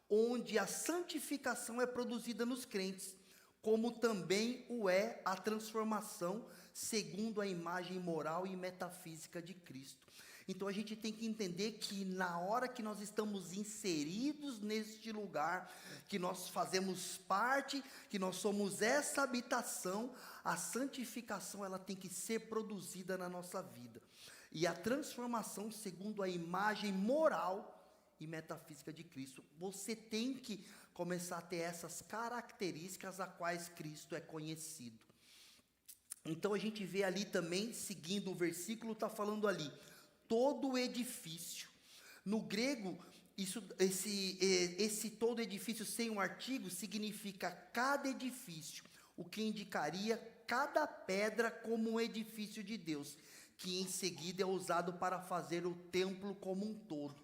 A: onde a santificação é produzida nos crentes, como também o é a transformação segundo a imagem moral e metafísica de Cristo. Então a gente tem que entender que na hora que nós estamos inseridos neste lugar, que nós fazemos parte, que nós somos essa habitação, a santificação ela tem que ser produzida na nossa vida. E a transformação segundo a imagem moral e metafísica de Cristo. Você tem que começar a ter essas características a quais Cristo é conhecido. Então a gente vê ali também, seguindo o versículo, está falando ali, todo edifício. No grego, esse todo edifício sem um artigo significa cada edifício, o que indicaria cada pedra como um edifício de Deus, que em seguida é usado para fazer o templo como um todo.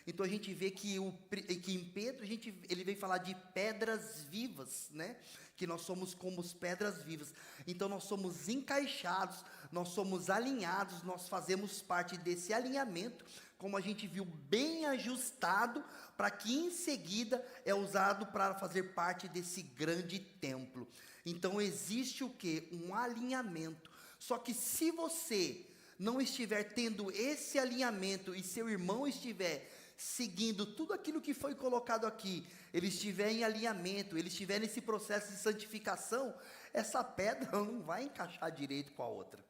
A: Então a gente vê que em Pedro ele vem falar de pedras vivas, né? Que nós somos como as pedras vivas. Então nós somos encaixados, nós somos alinhados, nós fazemos parte desse alinhamento, como a gente viu, bem ajustado, para que em seguida é usado para fazer parte desse grande templo. Então existe o quê? Um alinhamento. Só que se você não estiver tendo esse alinhamento e seu irmão estiver seguindo tudo aquilo que foi colocado aqui, ele estiver em alinhamento, ele estiver nesse processo de santificação, essa pedra não vai encaixar direito com a outra.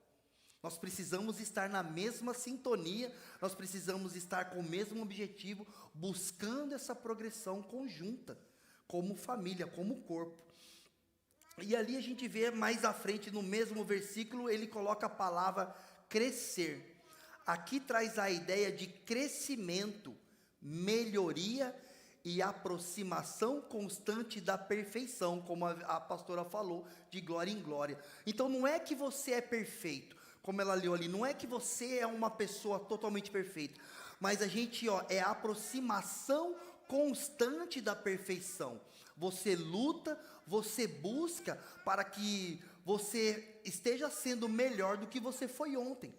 A: Nós precisamos estar na mesma sintonia, nós precisamos estar com o mesmo objetivo, buscando essa progressão conjunta, como família, como corpo. E ali a gente vê mais à frente, no mesmo versículo, ele coloca a palavra crescer. Aqui traz a ideia de crescimento, melhoria e aproximação constante da perfeição, como a pastora falou, de glória em glória. Então não é que você é perfeito, como ela leu ali, não é que você é uma pessoa totalmente perfeita, mas a gente, é a aproximação constante da perfeição. Você luta, você busca para que você esteja sendo melhor do que você foi ontem.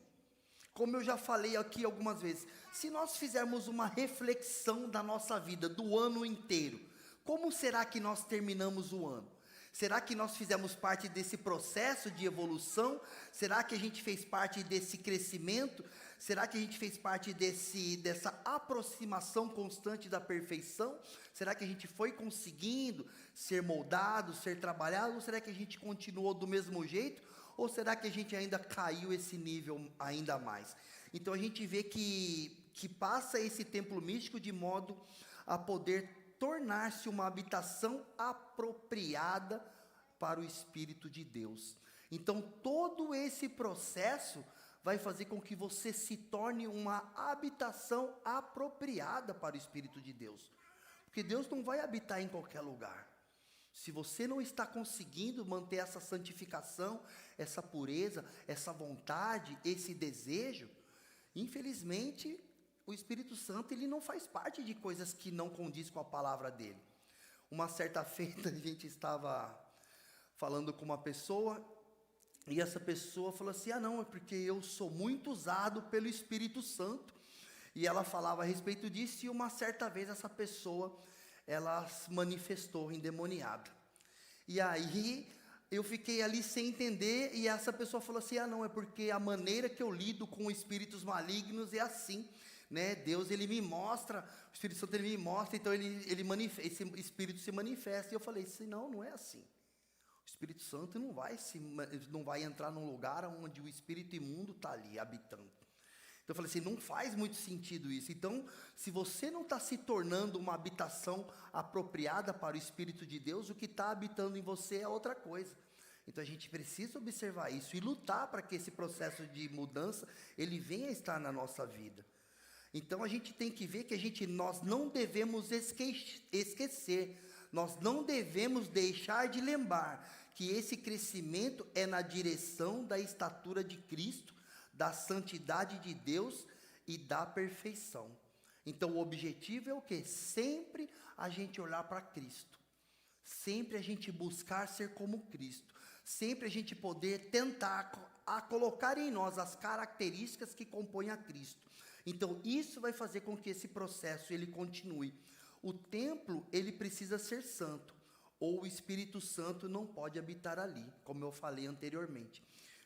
A: Como eu já falei aqui algumas vezes, se nós fizermos uma reflexão da nossa vida, do ano inteiro, como será que nós terminamos o ano? Será que nós fizemos parte desse processo de evolução? Será que a gente fez parte desse crescimento? Será que a gente fez parte dessa aproximação constante da perfeição? Será que a gente foi conseguindo ser moldado, ser trabalhado? Ou será que a gente continuou do mesmo jeito? Ou será que a gente ainda caiu esse nível ainda mais? Então a gente vê que passa esse templo místico de modo a poder tornar-se uma habitação apropriada para o Espírito de Deus. Então todo esse processo vai fazer com que você se torne uma habitação apropriada para o Espírito de Deus. Porque Deus não vai habitar em qualquer lugar. Se você não está conseguindo manter essa santificação, essa pureza, essa vontade, esse desejo, infelizmente, o Espírito Santo ele não faz parte de coisas que não condiz com a palavra dele. Uma certa feita a gente estava falando com uma pessoa e essa pessoa falou assim, não, é porque eu sou muito usado pelo Espírito Santo. E ela falava a respeito disso e uma certa vez essa pessoa, ela se manifestou endemoniada. E aí eu fiquei ali sem entender e essa pessoa falou assim, não, é porque a maneira que eu lido com espíritos malignos é assim, né? Deus ele me mostra, o Espírito Santo ele me mostra, então esse espírito se manifesta. E eu falei, não é assim. O Espírito Santo não vai entrar num lugar onde o espírito imundo está ali habitando. Então eu falei assim, não faz muito sentido isso. Então, se você não está se tornando uma habitação apropriada para o Espírito de Deus, o que está habitando em você é outra coisa. Então a gente precisa observar isso e lutar para que esse processo de mudança, ele venha a estar na nossa vida. Então a gente tem que ver que nós não devemos esquecer, nós não devemos deixar de lembrar que esse crescimento é na direção da estatura de Cristo, da santidade de Deus e da perfeição. Então o objetivo é o quê? Sempre a gente olhar para Cristo, sempre a gente buscar ser como Cristo, sempre a gente poder tentar colocar em nós as características que compõem a Cristo. Então isso vai fazer com que esse processo ele continue. O templo ele precisa ser santo, ou o Espírito Santo não pode habitar ali, como eu falei anteriormente.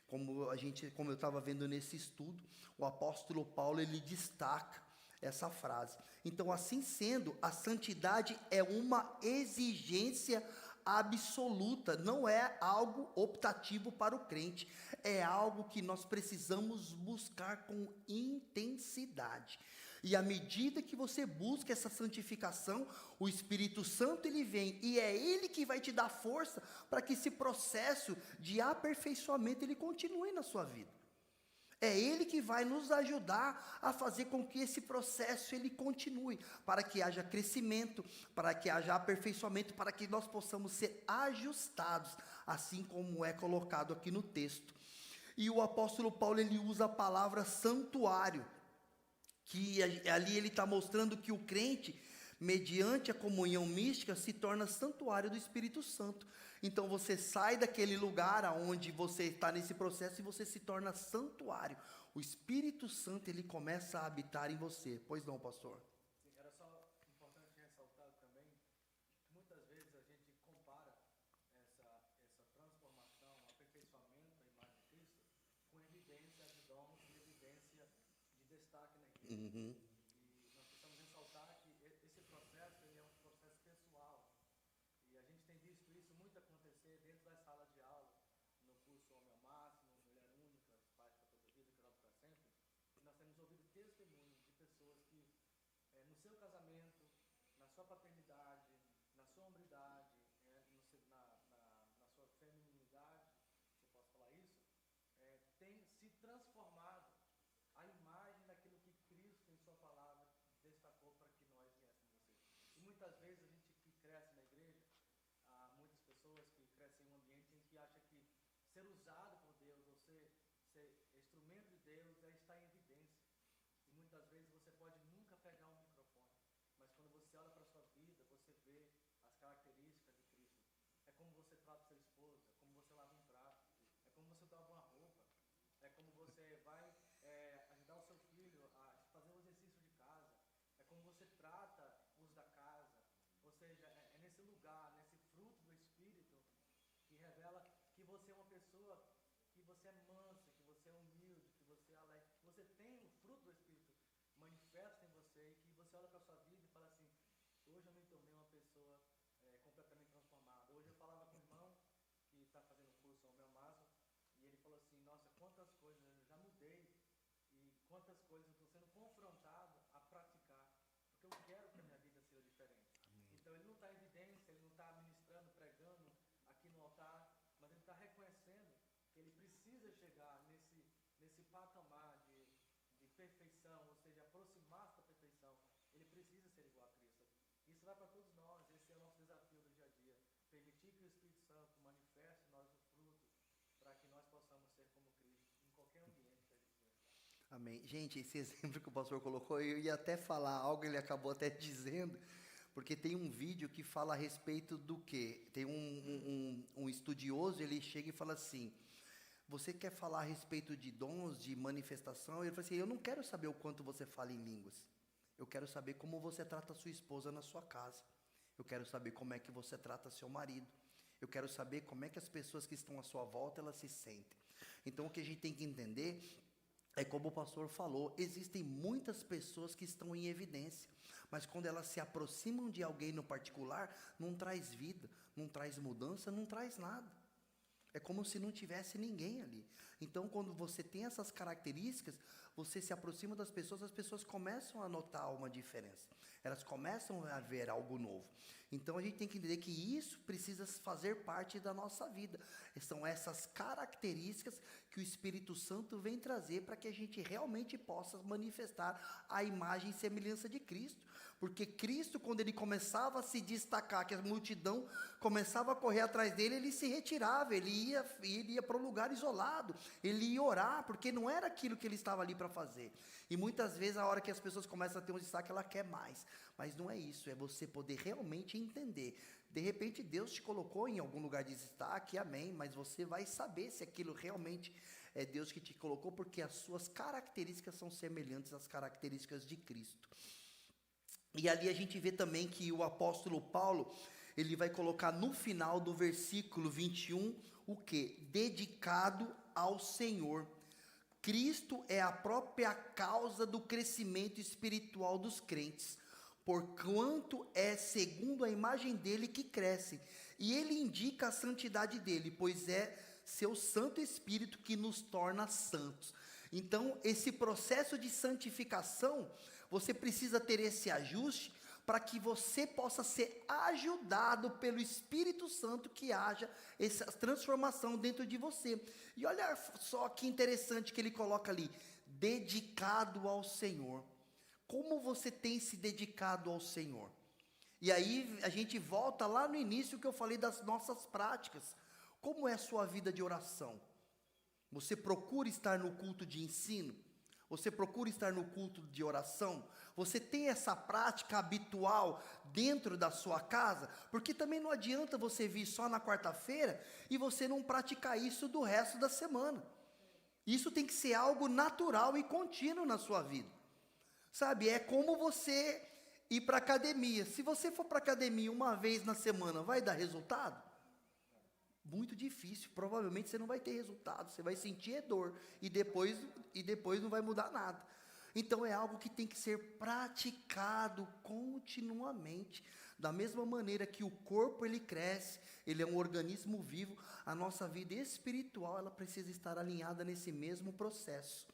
A: Como eu estava vendo nesse estudo, o apóstolo Paulo ele destaca essa frase. Então, assim sendo, a santidade é uma exigência absoluta, não é algo optativo para o crente, é algo que nós precisamos buscar com intensidade. E à medida que você busca essa santificação, o Espírito Santo ele vem e é ele que vai te dar força para que esse processo de aperfeiçoamento ele continue na sua vida. É ele que vai nos ajudar a fazer com que esse processo ele continue, para que haja crescimento, para que haja aperfeiçoamento, para que nós possamos ser ajustados, assim como é colocado aqui no texto. E o apóstolo Paulo ele usa a palavra santuário, que ali ele está mostrando que o crente, mediante a comunhão mística, se torna santuário do Espírito Santo. Então você sai daquele lugar onde você está nesse processo e você se torna santuário. O Espírito Santo ele começa a habitar em você. Pois não, pastor?
C: Sim, era só importante ressaltar também que muitas vezes a gente compara essa transformação, aperfeiçoamento da imagem de Cristo com evidência de dons e evidência de destaque na igreja.
A: Uhum.
C: E nós precisamos ressaltar que esse processo ele é um processo pessoal. E a gente tem visto isso muito acontecer dentro das salas de aula, no curso Homem ao Máximo, Mulher Única, Paz para Toda a Vida, Cuidado para Sempre. E nós temos ouvido testemunhos de pessoas que, no seu casamento, na sua paternidade, na sua hombridade, na sua feminilidade, se eu posso falar isso, tem se transformado a imagem daquilo que Cristo, em sua palavra, destacou para que nós viéssemos a ser. E muitas vezes a gente que cresce na igreja, há muitas pessoas que crescem em um ambiente em que acha que ser usado por Deus, ou ser instrumento de Deus, é estar em evidência. E muitas vezes você pode nunca pegar um microfone, mas quando você olha para a sua vida, você vê as características de Cristo. É como você trata sua esposa, é como você lava um prato, é como você lava uma roupa, é como você vai ajudar o seu filho a fazer o exercício de casa, é como você trata os da casa, ou seja, é nesse lugar, nesse fruto do Espírito que revela que você é uma pessoa, que você é mansa, que você é humilde, que você é alegre, que você tem o fruto do Espírito manifesta em você e que você olha para a sua vida e fala assim, hoje eu me tornei uma pessoa completamente transformada. Hoje eu falava com um irmão que está fazendo o curso Homem ao Máximo e ele falou assim, nossa, quantas coisas eu já mudei e quantas coisas eu estou sendo confrontado a praticar, porque eu quero que a minha vida seja diferente. Então ele não está em evidência, ele não está ministrando, pregando aqui no altar, mas ele está reconhecendo que ele precisa chegar nesse patamar de perfeição, ou seja, aproximar-se da perfeição. Ele precisa ser igual a Cristo. Isso vai para todos nós, esse é o nosso desafio do dia a dia. Permitir que o Espírito Santo manifeste em nós o fruto, para que nós possamos ser como Cristo, em qualquer ambiente que a gente venha.
A: Amém. Gente, esse exemplo que o pastor colocou, eu ia até falar algo, ele acabou até dizendo, porque tem um vídeo que fala a respeito do quê? Tem um estudioso, ele chega e fala assim, você quer falar a respeito de dons, de manifestação? Ele fala assim, eu não quero saber o quanto você fala em línguas, eu quero saber como você trata a sua esposa na sua casa, eu quero saber como é que você trata seu marido, eu quero saber como é que as pessoas que estão à sua volta, elas se sentem. Então o que a gente tem que entender é como o pastor falou, existem muitas pessoas que estão em evidência, mas quando elas se aproximam de alguém no particular, não traz vida, não traz mudança, não traz nada. É como se não tivesse ninguém ali. Então, quando você tem essas características, você se aproxima das pessoas, as pessoas começam a notar uma diferença. Elas começam a ver algo novo. Então a gente tem que entender que isso precisa fazer parte da nossa vida. São essas características que o Espírito Santo vem trazer para que a gente realmente possa manifestar a imagem e semelhança de Cristo. Porque Cristo, quando ele começava a se destacar, que a multidão começava a correr atrás dele, ele se retirava, ele ia para um lugar isolado, ele ia orar, porque não era aquilo que ele estava ali para fazer. E muitas vezes, a hora que as pessoas começam a ter um destaque, ela quer mais. Mas não é isso, é você poder realmente entender. De repente, Deus te colocou em algum lugar de destaque, amém, mas você vai saber se aquilo realmente é Deus que te colocou, porque as suas características são semelhantes às características de Cristo. E ali a gente vê também que o apóstolo Paulo, ele vai colocar no final do versículo 21, o quê? Dedicado ao Senhor. Cristo é a própria causa do crescimento espiritual dos crentes, porquanto é segundo a imagem dele que crescem. E ele indica a santidade dele, pois é seu Santo Espírito que nos torna santos. Então, esse processo de santificação, você precisa ter esse ajuste para que você possa ser ajudado pelo Espírito Santo que haja essa transformação dentro de você. E olha só que interessante que ele coloca ali, dedicado ao Senhor. Como você tem se dedicado ao Senhor? E aí a gente volta lá no início que eu falei das nossas práticas. Como é a sua vida de oração? Você procura estar no culto de ensino? Você procura estar no culto de oração? Você tem essa prática habitual dentro da sua casa? Porque também não adianta você vir só na quarta-feira e você não praticar isso do resto da semana. Isso tem que ser algo natural e contínuo na sua vida. Sabe, é como você ir para a academia. Se você for para a academia uma vez na semana, vai dar resultado? Muito difícil, provavelmente você não vai ter resultado, você vai sentir dor e depois não vai mudar nada. Então é algo que tem que ser praticado continuamente, da mesma maneira que o corpo ele cresce, ele é um organismo vivo, a nossa vida espiritual ela precisa estar alinhada nesse mesmo processo.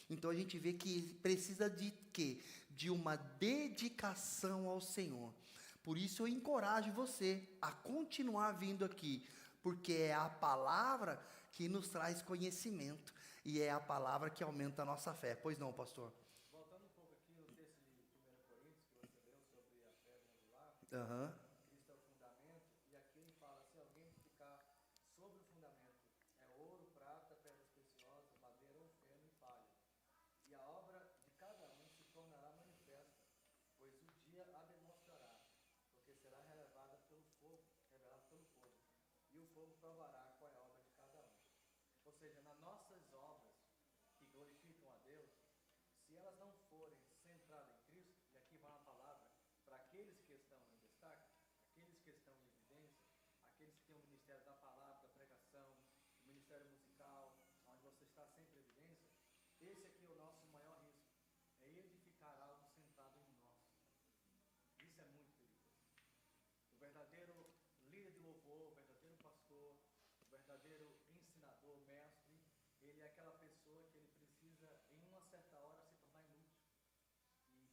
A: Então a gente vê que precisa de quê? De uma dedicação ao Senhor. Por isso eu encorajo você a continuar vindo aqui, porque é a palavra que nos traz conhecimento e é a palavra que aumenta a nossa fé. Pois não, pastor?
C: Voltando um pouco aqui no texto de 1 Coríntios, que você leu sobre a pedra angular,
A: Aham.
C: Cristo é o fundamento, e aqui ele fala, se alguém ficar sobre o fundamento, é ouro, prata, pedras preciosas, madeira ou feno e palha. E a obra de cada um se tornará manifesta, pois o dia a demonstrará, porque será revelada pelo fogo, e o fogo provará qual é a obra de cada um. Ou seja, nas nossas obras que glorificam a Deus, se elas não forem centradas em Cristo, e aqui vai uma palavra para aqueles que estão em destaque, aqueles que estão em evidência, aqueles que têm o ministério da palavra, da pregação, o ministério musical, onde você está sempre em evidência, esse aqui é o nosso maior risco, é edificar algo centrado em nós. Isso é muito perigoso. O verdadeiro líder de louvor, o verdadeiro pastor, o verdadeiro ensinador, mestre, ele é aquela pessoa que ele precisa, em uma certa hora, se tornar inútil.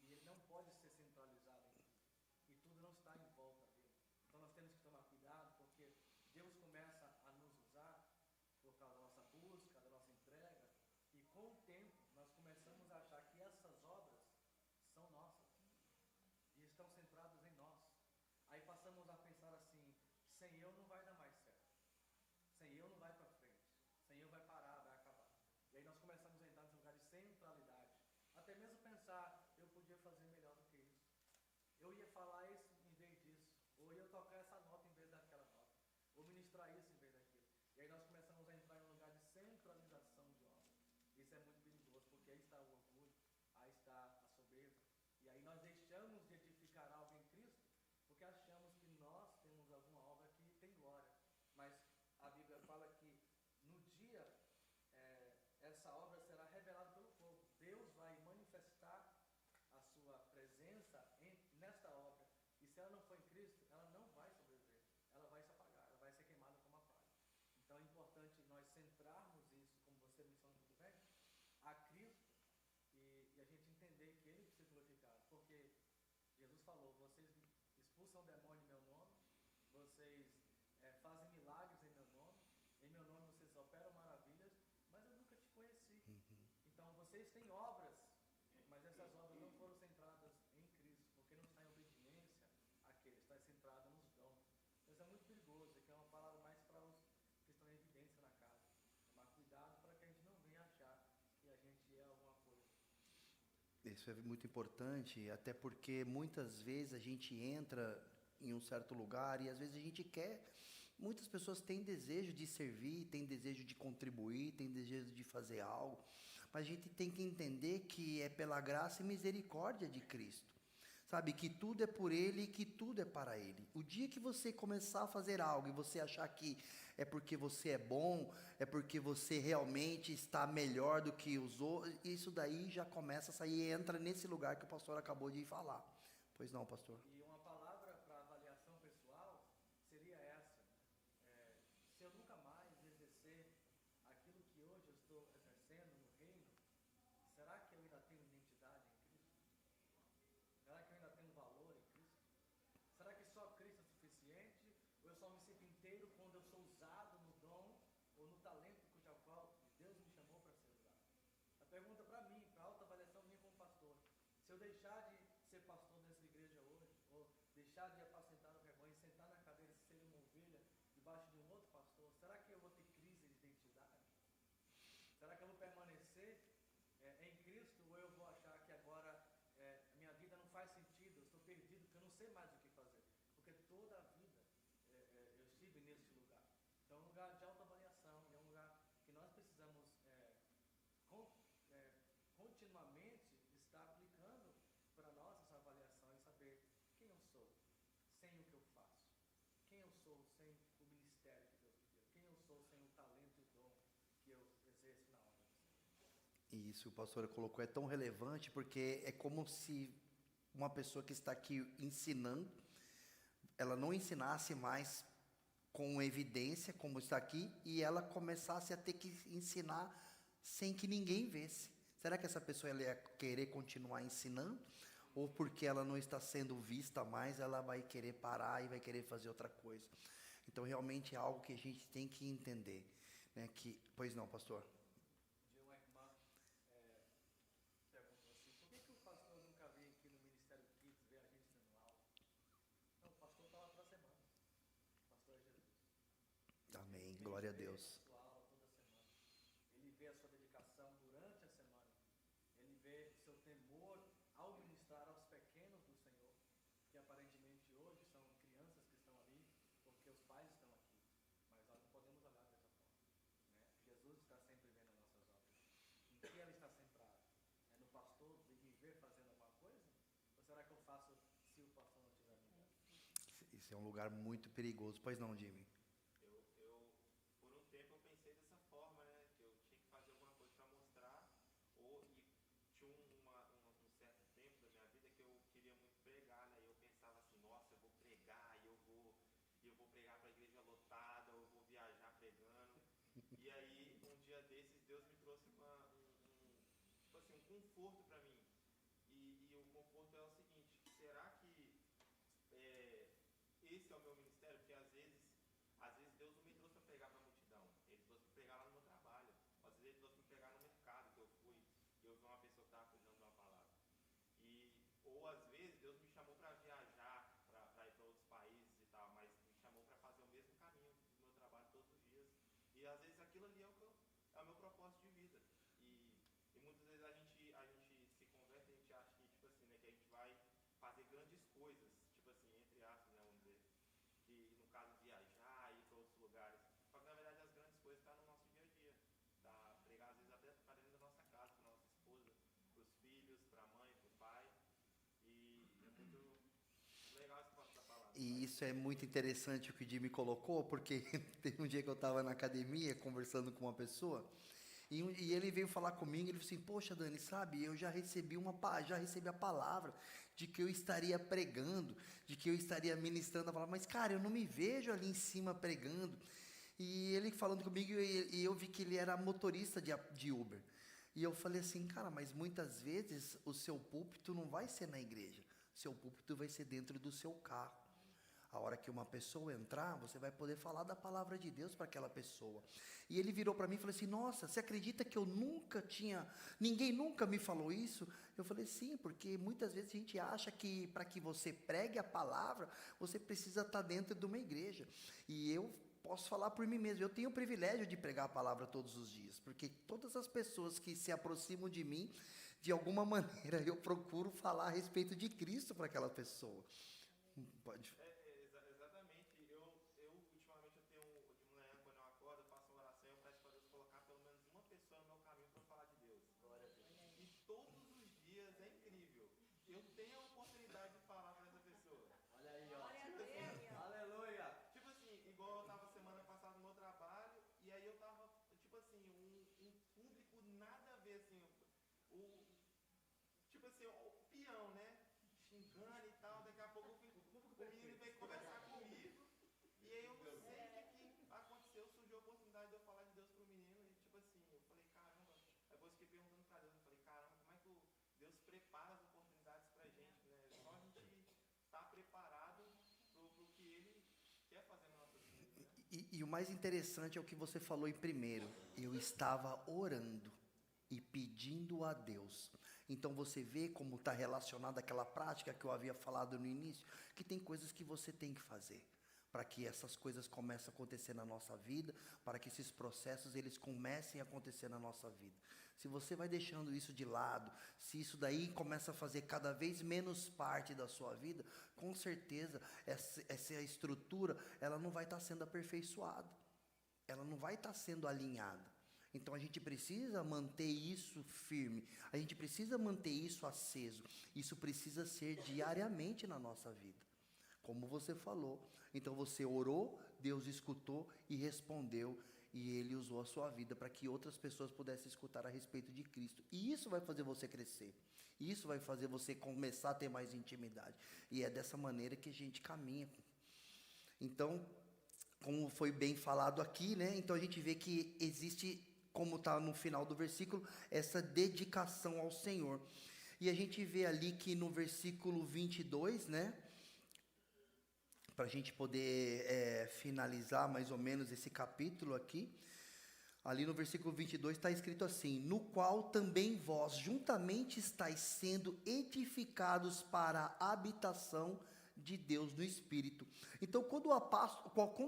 C: E ele não pode ser centralizado em tudo. E tudo não está em volta dele. Então nós temos que tomar cuidado, porque Deus começa a nos usar por causa da nossa busca, da nossa entrega, e com o tempo nós começamos a achar que essas obras são nossas e estão centradas em nós. Aí passamos a pensar assim, sem eu não vai dar mais certo, sem eu não vai para frente, sem eu vai parar, vai acabar. E aí nós começamos a entrar nesse lugar de centralidade, até mesmo pensar, eu podia fazer melhor do que isso, eu ia falar isso em vez disso, ou ia tocar essa nota em vez daquela nota, ou ministrar isso em vez daquilo. E aí nós começamos a entrar em um lugar de centralização de obra. Isso é muito perigoso, porque aí está o orgulho, aí está a soberba, e aí nós deixamos de edificar algo em Cristo, porque achamos que nós temos alguma obra que tem glória. Mas a Bíblia fala que no dia essa obra será revelada pelo fogo. Deus vai manifestar a sua presença nesta obra. E se ela não for em Cristo, ela não vai sobreviver. Ela vai se apagar, ela vai ser queimada como a palha. expulsam demônio em meu nome, vocês fazem milagres em meu nome vocês operam maravilhas, mas eu nunca te conheci. Então vocês têm obras, mas essas obras não foram centradas em Cristo, porque não está em obediência àquele, está centrada nos dons. Então isso é muito perigoso, que é uma palavra mais para os que estão em evidência na casa. Tomar cuidado para que a gente não venha achar que a gente é alguma coisa.
A: Isso é muito importante, até porque muitas vezes a gente entra em um certo lugar e às vezes a gente quer. Muitas pessoas têm desejo de servir, têm desejo de contribuir, têm desejo de fazer algo, mas a gente tem que entender que é pela graça e misericórdia de Cristo. Sabe, que tudo é por Ele e que tudo é para Ele. O dia que você começar a fazer algo e você achar que é porque você é bom, é porque você realmente está melhor do que os outros, isso daí já começa a sair e entra nesse lugar que o pastor acabou de falar. Pois não, pastor?
C: E uma palavra para avaliação pessoal seria essa. Se eu nunca mais exercer aquilo que hoje eu estou exercendo no reino, será que eu ainda tenho identidade em Cristo? Será que eu ainda tenho valor em Cristo? Será que só Cristo é suficiente? Ou eu só me sinto inteiro quando eu sou usado no dom ou no talento cujo qual Deus me chamou para ser usado? A pergunta para mim, para a autoavaliação minha como pastor, se eu deixar de ser pastor dessa igreja hoje, ou deixar de apacentar o rebanho e sentar na cadeira e ser uma ovelha debaixo de um outro pastor, será que eu vou ter crise de identidade? Será que eu vou permanecer em Cristo ou eu vou achar que agora minha vida não faz sentido, eu estou perdido, porque eu não sei mais o que fazer? Porque toda a vida eu estive nesse lugar. Então é um lugar de autoavaliação, é um lugar que nós precisamos continuamente estar aplicando para nós essa avaliação e saber quem eu sou sem o que eu faço, quem eu sou sem o ministério que Deus me deu, quem eu sou sem o talento e o dom que eu exerço na obra do Senhor.
A: E isso o pastor colocou é tão relevante porque é como se uma pessoa que está aqui ensinando, ela não ensinasse mais com evidência, como está aqui, e ela começasse a ter que ensinar sem que ninguém visse. Será que essa pessoa ela ia querer continuar ensinando? Ou porque ela não está sendo vista mais, ela vai querer parar e vai querer fazer outra coisa? Então, realmente é algo que a gente tem que entender, né? Pois não, pastor?
C: De uma irmã perguntou assim, por que o pastor nunca vem aqui no Ministério Kids ver a gente dando aula? Não, o pastor está lá toda semana. O pastor é Jesus.
A: Amém,
C: Ele
A: glória a
C: vê
A: Deus.
C: sua aula toda semana. Ele vê a sua dedicação durante a semana. Ele vê o seu temor ao ministrar aos pequenos do Senhor, que aparentemente hoje são crianças que estão ali, porque os pais estão aqui. Mas nós não podemos olhar dessa forma, né? Jesus está sempre vendo as nossas obras. Em que ela está centrada? É no pastor de me ver fazendo alguma coisa? Ou será que eu faço se o pastor não estiver me vendo?
A: Isso é um lugar muito perigoso. Pois não, Jimmy?
E: Por um tempo eu pensei dessa forma, né? Que eu tinha que fazer alguma coisa para mostrar, tinha um certo tempo da minha vida que eu queria muito pregar, né? E eu pensava assim, nossa, eu vou pregar, e eu vou pregar para a igreja lotada, eu vou viajar pregando. E aí, um dia desses, Deus me trouxe tipo assim, um conforto para mim. E o conforto é o seguinte, será que esse é o meu ministério? Porque às vezes Deus não me trouxe para pregar para a multidão, Ele trouxe para pregar lá no meu trabalho. Às vezes Ele trouxe para pregar no mercado que eu fui, e eu vi uma pessoa que estava precisando de uma palavra. Ou às vezes Deus me chamou para viajar, para ir para outros países e tal, mas me chamou para fazer o mesmo caminho do meu trabalho todos os dias. E às vezes aquilo ali é o meu propósito de vida. E muitas vezes a gente se converte, a gente acha que, tipo assim, né, que a gente vai fazer grandes coisas, tipo assim, entre aspas, né, vamos dizer, que no caso viajar, ir para outros lugares. Só que na verdade as grandes coisas estão no nosso dia a dia. Tá? Pregar às vezes até para dentro da nossa casa, para nossa esposa, para os filhos, para a mãe, para o pai. E é muito legal esse ponto da palavra.
A: E isso é muito interessante o que o Jimmy colocou, porque teve um dia que eu estava na academia conversando com uma pessoa, e ele veio falar comigo, ele falou assim, poxa Dani, sabe, eu já recebi a palavra de que eu estaria pregando, de que eu estaria ministrando a palavra, mas cara, eu não me vejo ali em cima pregando. E ele falando comigo, e eu vi que ele era motorista de Uber. E eu falei assim, cara, mas muitas vezes o seu púlpito não vai ser na igreja, o seu púlpito vai ser dentro do seu carro. A hora que uma pessoa entrar, você vai poder falar da palavra de Deus para aquela pessoa. E ele virou para mim e falou assim: nossa, você acredita que eu nunca tinha, ninguém nunca me falou isso? Eu falei: sim, porque muitas vezes a gente acha que para que você pregue a palavra, você precisa estar dentro de uma igreja. E eu posso falar por mim mesmo, eu tenho o privilégio de pregar a palavra todos os dias, porque todas as pessoas que se aproximam de mim, de alguma maneira, eu procuro falar a respeito de Cristo para aquela pessoa. Pode.
E: Exatamente. Ultimamente, de manhã, quando eu acordo, eu faço uma oração, eu peço para Deus colocar pelo menos uma pessoa no meu caminho para falar de Deus. Glória a Deus. E todos os dias é incrível. Eu tenho a oportunidade de falar para essa pessoa.
C: Olha aí, ó.
D: Glória a Deus.
C: Aleluia.
E: Tipo assim, igual eu tava semana passada no meu trabalho, e aí eu tava, tipo assim, um público nada a ver, assim, tipo assim, o peão, né? Xingando e tal, daqui a pouco o menino veio conversar comigo, e aí eu não sei o que aconteceu, surgiu a oportunidade de eu falar de Deus pro menino, e tipo assim, eu falei: caramba, aí depois fiquei perguntando pra Deus, eu falei: caramba, como é que Deus prepara as oportunidades pra gente, né? Só a gente tá preparado pro que Ele quer fazer na nossa vida, né?
A: E o mais interessante é o que você falou em primeiro. Eu estava orando e pedindo a Deus. Então você vê como está relacionado àquela prática que eu havia falado no início, que tem coisas que você tem que fazer para que essas coisas comecem a acontecer na nossa vida, para que esses processos eles comecem a acontecer na nossa vida. Se você vai deixando isso de lado, se isso daí começa a fazer cada vez menos parte da sua vida, com certeza essa estrutura ela não vai estar sendo aperfeiçoada, ela não vai estar sendo alinhada. Então a gente precisa manter isso firme, a gente precisa manter isso aceso, isso precisa ser diariamente na nossa vida, como você falou. Então você orou, Deus escutou e respondeu, e Ele usou a sua vida para que outras pessoas pudessem escutar a respeito de Cristo, e isso vai fazer você crescer, isso vai fazer você começar a ter mais intimidade, e é dessa maneira que a gente caminha. Então, como foi bem falado aqui, né? Então a gente vê que existe, como está no final do versículo, essa dedicação ao Senhor. E a gente vê ali que no versículo 22, né? Para a gente poder finalizar mais ou menos esse capítulo aqui, ali no versículo 22 está escrito assim: no qual também vós juntamente estáis sendo edificados para a habitação de Deus no Espírito. Então, quando o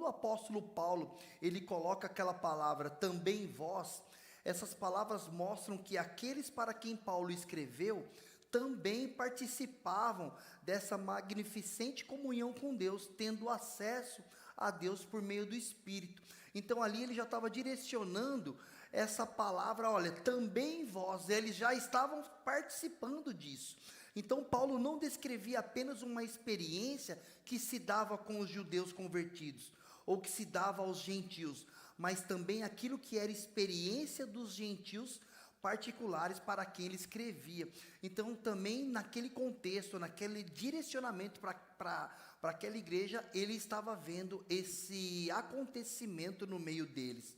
A: apóstolo Paulo, ele coloca aquela palavra também vós, essas palavras mostram que aqueles para quem Paulo escreveu também participavam dessa magnificente comunhão com Deus, tendo acesso a Deus por meio do Espírito. Então ali ele já estava direcionando essa palavra: olha, também vós, eles já estavam participando disso. Então Paulo não descrevia apenas uma experiência que se dava com os judeus convertidos, ou que se dava aos gentios, mas também aquilo que era experiência dos gentios particulares para quem ele escrevia. Então também naquele contexto, naquele direcionamento para aquela igreja, ele estava vendo esse acontecimento no meio deles.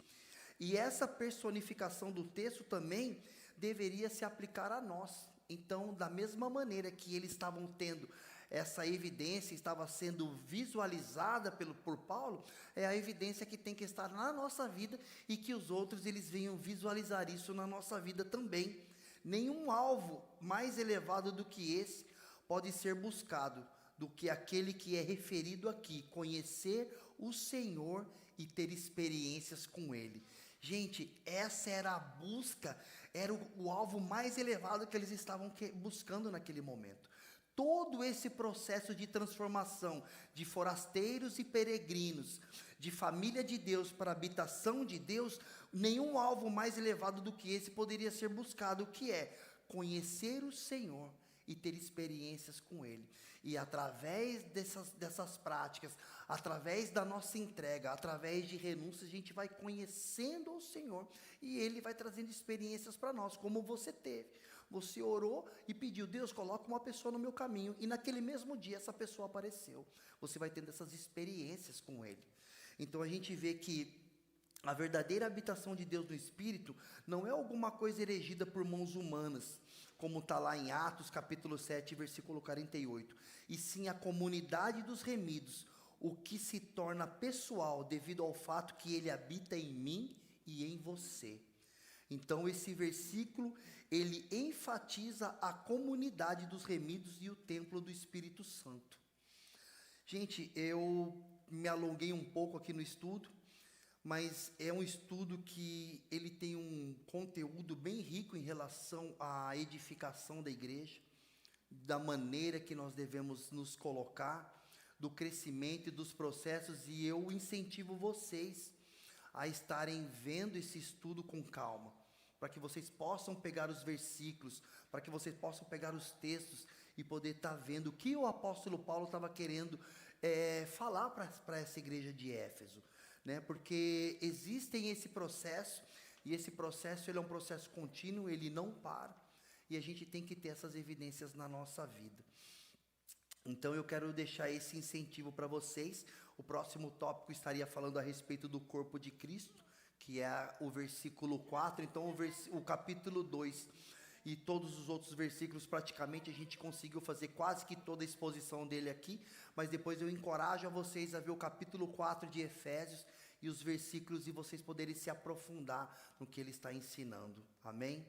A: E essa personificação do texto também deveria se aplicar a nós. Então, da mesma maneira que eles estavam tendo essa evidência, estava sendo visualizada por Paulo, é a evidência que tem que estar na nossa vida, e que os outros eles venham visualizar isso na nossa vida também. Nenhum alvo mais elevado do que esse pode ser buscado do que aquele que é referido aqui: conhecer o Senhor e ter experiências com Ele. Gente, essa era a busca, era o alvo mais elevado que eles estavam buscando naquele momento. Todo esse processo de transformação de forasteiros e peregrinos, de família de Deus para habitação de Deus, nenhum alvo mais elevado do que esse poderia ser buscado, que é conhecer o Senhor e ter experiências com Ele. E através dessas práticas, através da nossa entrega, através de renúncia, a gente vai conhecendo o Senhor, e Ele vai trazendo experiências para nós, como você teve. Você orou e pediu: Deus, coloca uma pessoa no meu caminho, e naquele mesmo dia essa pessoa apareceu. Você vai tendo essas experiências com Ele. Então a gente vê que a verdadeira habitação de Deus no Espírito não é alguma coisa erigida por mãos humanas, como está lá em Atos capítulo 7, versículo 48, e sim a comunidade dos remidos, o que se torna pessoal devido ao fato que ele habita em mim e em você. Então esse versículo, ele enfatiza a comunidade dos remidos e o templo do Espírito Santo. Gente, eu me alonguei um pouco aqui no estudo, mas é um estudo que ele tem um conteúdo bem rico em relação à edificação da igreja, da maneira que nós devemos nos colocar, do crescimento e dos processos, e eu incentivo vocês a estarem vendo esse estudo com calma, para que vocês possam pegar os versículos, para que vocês possam pegar os textos e poder estar vendo o que o apóstolo Paulo estava querendo falar para essa igreja de Éfeso, né? Porque existem esse processo, e esse processo ele é um processo contínuo, ele não para, e a gente tem que ter essas evidências na nossa vida. Então eu quero deixar esse incentivo para vocês. O próximo tópico estaria falando a respeito do corpo de Cristo, que é o versículo 4, então o capítulo 2 e todos os outros versículos, praticamente a gente conseguiu fazer quase que toda a exposição dele aqui, mas depois eu encorajo a vocês a ver o capítulo 4 de Efésios e os versículos, e vocês poderem se aprofundar no que ele está ensinando, amém?